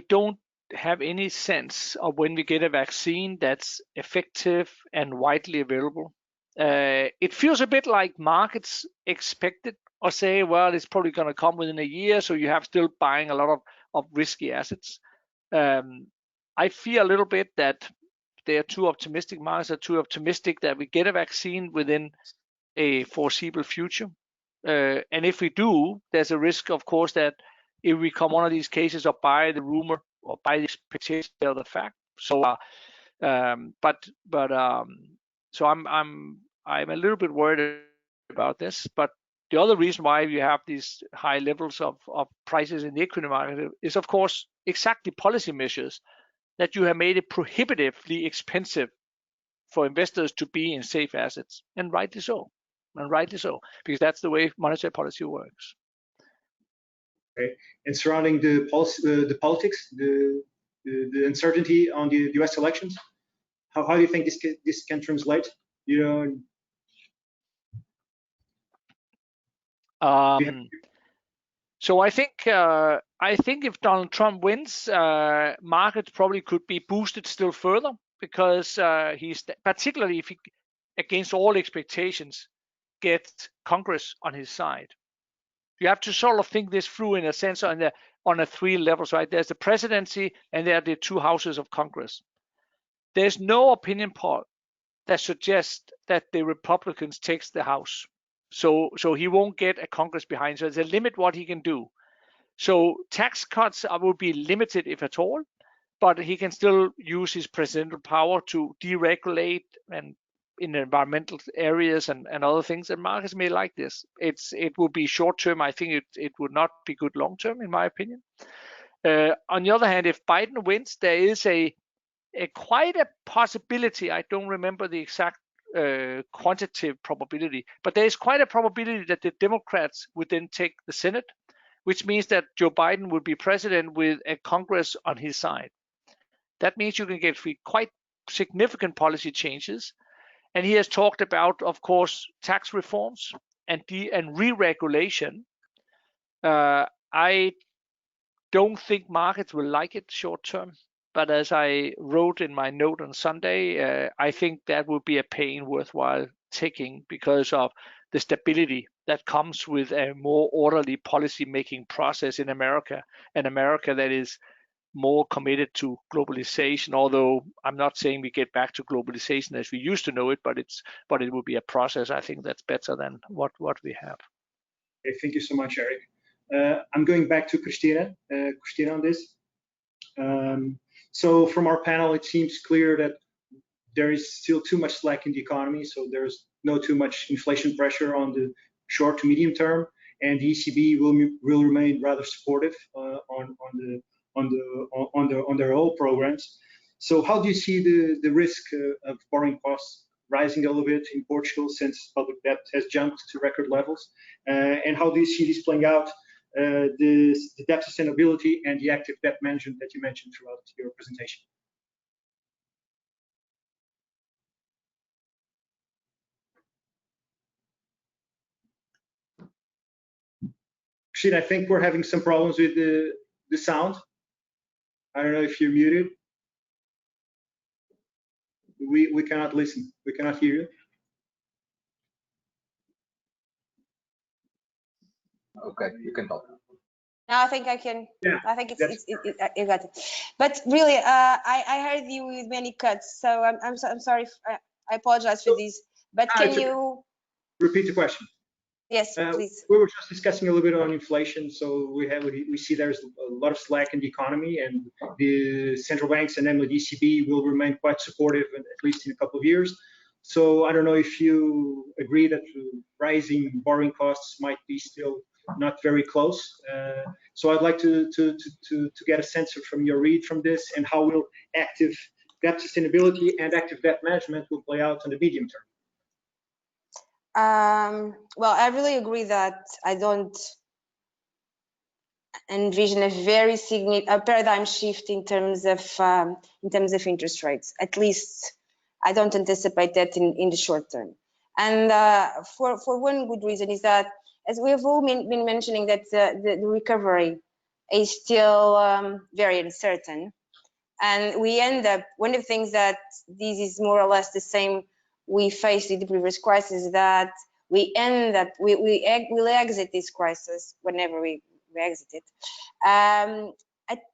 don't have any sense of when we get a vaccine that's effective and widely available. It feels a bit like markets expected or say, well, it's probably going to come within a year, so you have still buying a lot of risky assets. I fear a little bit that they are too optimistic. Markets are too optimistic that we get a vaccine within a foreseeable future. And if we do, there's a risk, of course, that if we come one of these cases or buy the rumor or buy the expectation of the fact. So, so I'm a little bit worried about this. But the other reason why you have these high levels of prices in the equity market is, of course, exactly policy measures that you have made it prohibitively expensive for investors to be in safe assets, and rightly so. And rightly so, because that's the way monetary policy works. Okay. And surrounding the politics, the uncertainty on the U.S. elections, how do you think this can translate? So I think if Donald Trump wins, markets probably could be boosted still further because he's particularly if he, against all expectations, gets Congress on his side. You have to sort of think this through in a sense on a three levels, right? There's the presidency and there are the two houses of Congress. There's no opinion poll that suggests that the Republicans takes the House. So he won't get a Congress behind. So there's a limit what he can do. So tax cuts will be limited, if at all, but he can still use his presidential power to deregulate and in environmental areas and other things. And markets may like this. It will be short term. I think it would not be good long term, in my opinion. On the other hand, if Biden wins, there is a quite a possibility. I don't remember the exact quantitative probability, but there is quite a probability that the Democrats would then take the Senate, which means that Joe Biden would be president with a Congress on his side. That means you can get quite significant policy changes. And he has talked about, of course, tax reforms and re-regulation. I don't think markets will like it short term. But as I wrote in my note on Sunday, I think that would be a pain worthwhile taking because of the stability that comes with a more orderly policy-making process in America, an America that is more committed to globalization. Although I'm not saying we get back to globalization as we used to know it, but it will be a process. I think that's better than what we have. Okay, thank you so much, Eric. I'm going back to Christina on this. So from our panel, it seems clear that there is still too much slack in the economy, so there's no too much inflation pressure on the short to medium term, and the ECB will remain rather supportive on their oil programs. So how do you see the risk of borrowing costs rising a little bit in Portugal since public debt has jumped to record levels? And how do you see this playing out? The debt sustainability and the active debt management that you mentioned throughout your presentation. Rashid, I think we're having some problems with the sound. I don't know if you're muted. We cannot listen. We cannot hear you. Okay, you can talk. No, I think I can. Yeah, I think you got it. But really, I heard you with many cuts, so I'm sorry. I apologize for these. But can you repeat the question? Yes, please. We were just discussing a little bit on inflation. So we see there's a lot of slack in the economy, and the central banks and namely the ECB will remain quite supportive, at least in a couple of years. So I don't know if you agree that rising borrowing costs might be still not very close. So I'd like to get a sense from your read from this and how will active debt sustainability and active debt management will play out in the medium term. Well, I really agree that I don't envision a very significant paradigm shift in terms of interest rates. At least I don't anticipate that in the short term. And for one good reason is that, as we have all been mentioning, that the recovery is still very uncertain. And we end up, one of the things that this is more or less the same we faced in the previous crisis, that we end up, we'll exit this crisis whenever we exit it,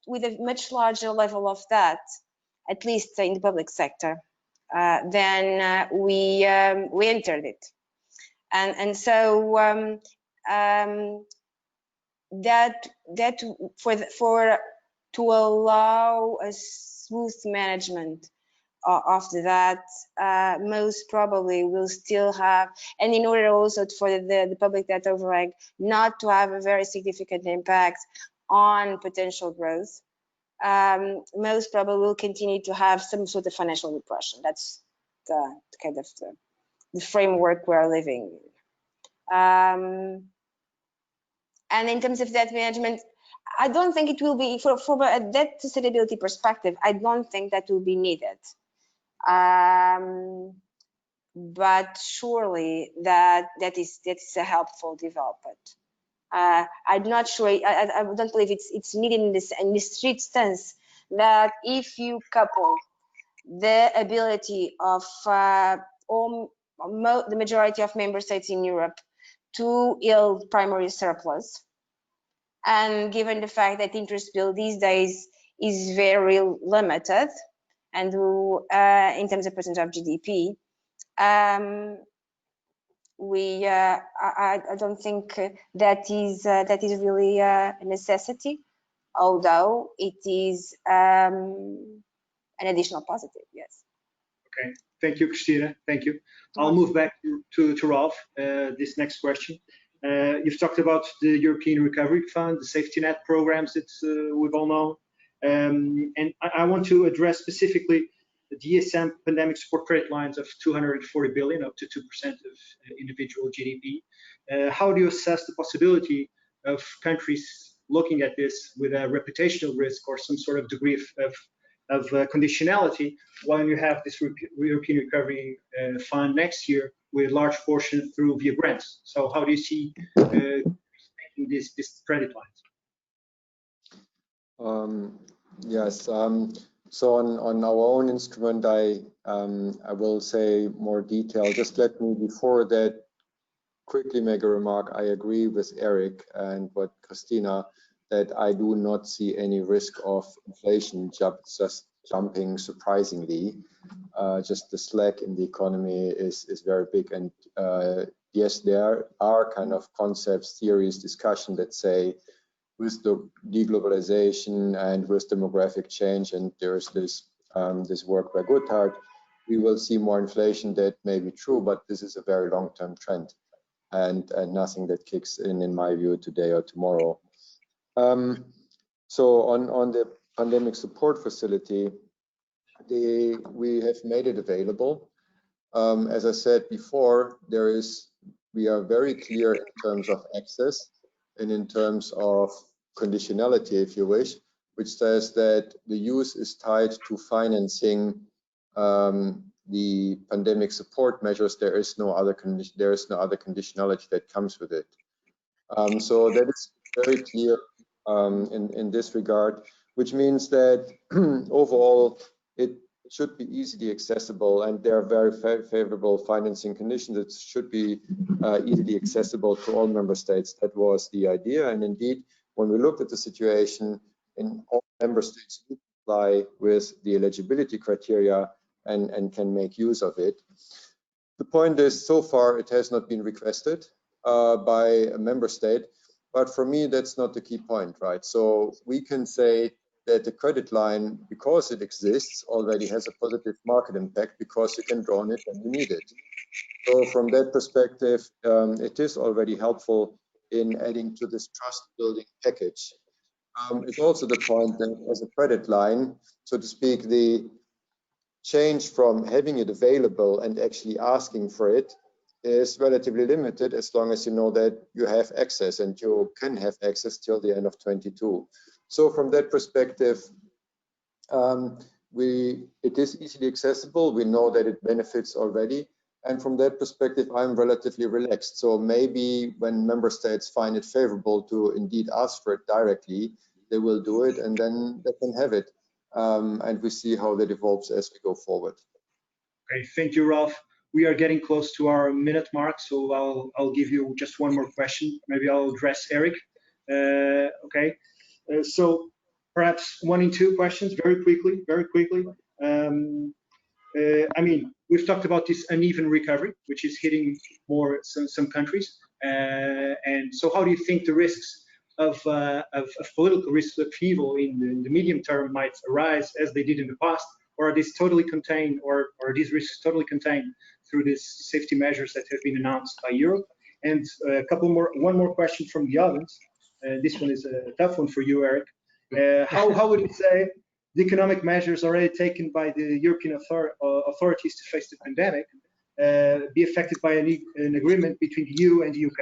with a much larger level of debt, at least in the public sector, than we entered it. And so that to allow a smooth management after that, most probably will still have, and in order also for the public debt overhang not to have a very significant impact on potential growth, most probably will continue to have some sort of financial repression. That's the kind of the framework we're living in. And in terms of debt management, I don't think it will be, from a debt sustainability perspective, I don't think that will be needed. But surely that is a helpful development. I'm not sure. I don't believe it's needed in this strict sense that if you couple the ability of the majority of member states in Europe to yield primary surplus, and given the fact that interest bill these days is very limited, and in terms of percentage of GDP, I don't think that is really a necessity, although it is an additional positive. Yes. Okay, thank you, Christina. Thank you. I'll move back to Ralph. This next question. You've talked about the European Recovery Fund, the safety net programs that we've all known, and I want to address specifically the DSM pandemic support credit lines of 240 billion, up to 2% of individual GDP. How do you assess the possibility of countries looking at this with a reputational risk or some sort of degree of conditionality, while you have this European Recovery Fund next year with a large portion through via grants? So how do you see this credit lines? Yes. So on our own instrument, I will say more detail. Just let me, before that, quickly make a remark. I agree with Eric and what Christina, that I do not see any risk of inflation just jumping surprisingly. Just the slack in the economy is very big. And yes, there are kind of concepts, theories, discussion that say, with the deglobalization and with demographic change, and there's this work by Goodhart, we will see more inflation. That may be true, but this is a very long-term trend, and nothing that kicks in my view, today or tomorrow. So on the pandemic support facility, we have made it available. As I said before, we are very clear in terms of access and in terms of conditionality, if you wish, which says that the use is tied to financing the pandemic support measures. There is no other conditionality that comes with it. So that is very clear in this regard, which means that overall it should be easily accessible, and there are very favorable financing conditions. It should be easily accessible to all member states. That was the idea, and indeed, when we looked at the situation, in all member states comply with the eligibility criteria and can make use of it. The point is, so far it has not been requested by a member state, but for me that's not the key point, right? So we can say that the credit line, because it exists, already has a positive market impact, because you can draw on it when you need it. So from that perspective, it is already helpful in adding to this trust building package. It's also the point that as a credit line, so to speak, the change from having it available and actually asking for it is relatively limited, as long as you know that you have access, and you can have access till the end of 22. So from that perspective, it is easily accessible. We know that it benefits already. And from that perspective, I'm relatively relaxed. So maybe when member states find it favorable to indeed ask for it directly, they will do it, and then they can have it. And we see how that evolves as we go forward. Okay, thank you, Ralph. We are getting close to our minute mark, so I'll give you just one more question. Maybe I'll address Eric. Okay, so perhaps 1 and 2 questions very quickly. I mean, we've talked about this uneven recovery, which is hitting more some countries. And so how do you think the risks of political risk upheaval in the medium term might arise as they did in the past? Or are these totally contained, or are these risks totally contained through these safety measures that have been announced by Europe? And one more question from the audience. This one is a tough one for you, Eric. How would you say the economic measures already taken by the European authorities to face the pandemic be affected by an agreement between the EU and the UK?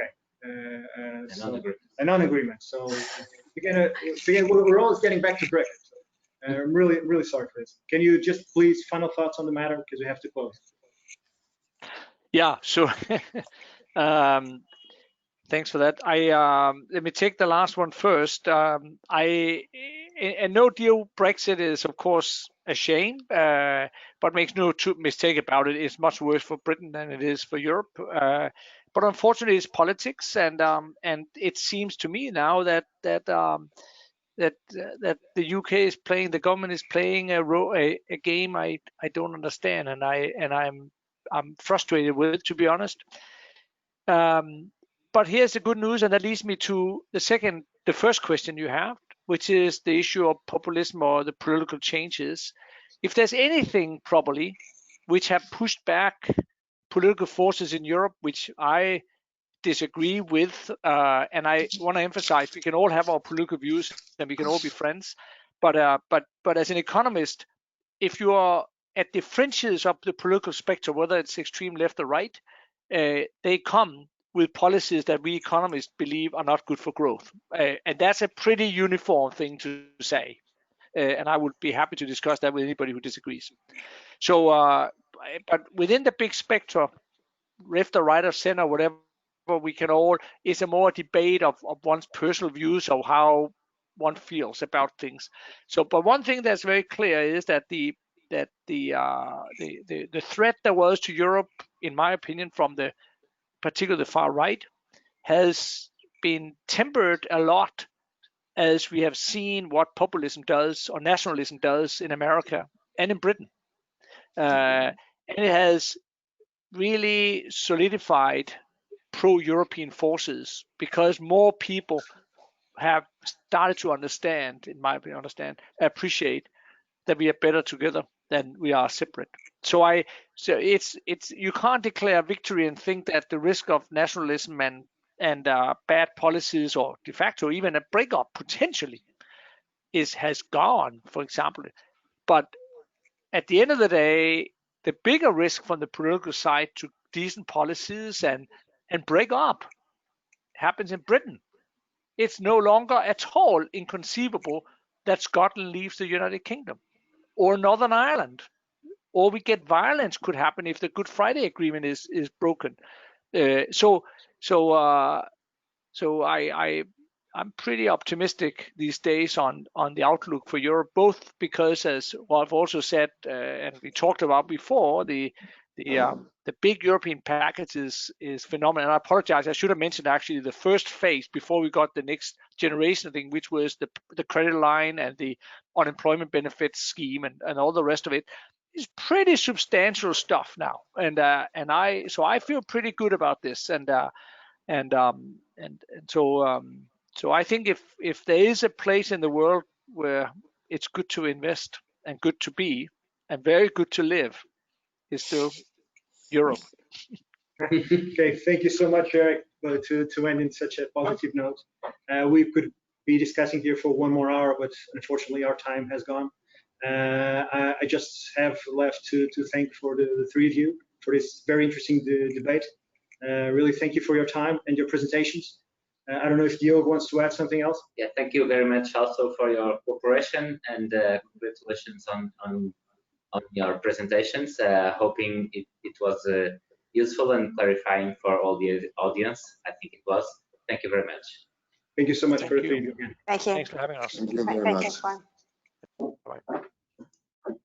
A non-agreement. So again, we're always getting back to Brexit. I'm really sorry for this. Can you just please final thoughts on the matter, because we have to close? Yeah, so Thanks for that. Let me take the last one first. A no deal Brexit is of course a shame, but makes no mistake about it. It's much worse for Britain than it is for Europe. But unfortunately, it's politics, and it seems to me now that the UK is playing, the government is playing a game I don't understand, and I'm frustrated with it, to be honest. But here's the good news, and that leads me to the first question you have, which is the issue of populism or the political changes. If there's anything probably which have pushed back political forces in Europe, which I disagree with, and I want to emphasize, we can all have our political views and we can all be friends, but as an economist, if you are at the fringes of the political spectrum, whether it's extreme left or right, they come with policies that we economists believe are not good for growth. And that's a pretty uniform thing to say. And I would be happy to discuss that with anybody who disagrees. So, but within the big spectrum, left or right or center, whatever, we can all, it's a more debate of one's personal views of how one feels about things. So, but one thing that's very clear is that the threat there was to Europe, in my opinion, from the particularly the far right, has been tempered a lot as we have seen what populism does or nationalism does in America and in Britain. And it has really solidified pro-European forces because more people have started to understand, in my opinion, appreciate that we are better together than we are separate. So it's you can't declare victory and think that the risk of nationalism and bad policies or de facto even a breakup potentially has gone, for example. But at the end of the day, the bigger risk from the political side to decent policies and break up happens in Britain. It's no longer at all inconceivable that Scotland leaves the United Kingdom or Northern Ireland, or we get violence could happen if the Good Friday Agreement is broken. So I'm pretty optimistic these days on the outlook for Europe, both because, as I've also said and we talked about before, the big European package is phenomenal. And I apologize, I should have mentioned actually the first phase before we got the next generation thing, which was the credit line and the unemployment benefits scheme and all the rest of it. It's pretty substantial stuff now, and I feel pretty good about this, so I think if there is a place in the world where it's good to invest and good to be and very good to live, it's still Europe. Okay, thank you so much, Eric, to end in such a positive note. We could be discussing here for 1 more hour, but unfortunately our time has gone. I just have left to thank for the three of you for this very interesting debate. Really thank you for your time and your presentations. I don't know if Diogo wants to add something else. Yeah, thank you very much also for your cooperation, and congratulations on your presentations. Hoping it was useful and clarifying for all the audience. I think it was. Thank you very much. Thank you so much Thank for the you. three of you again. Thank you. Thanks for having us. Thank you very much. Thank you. Bye. Bye.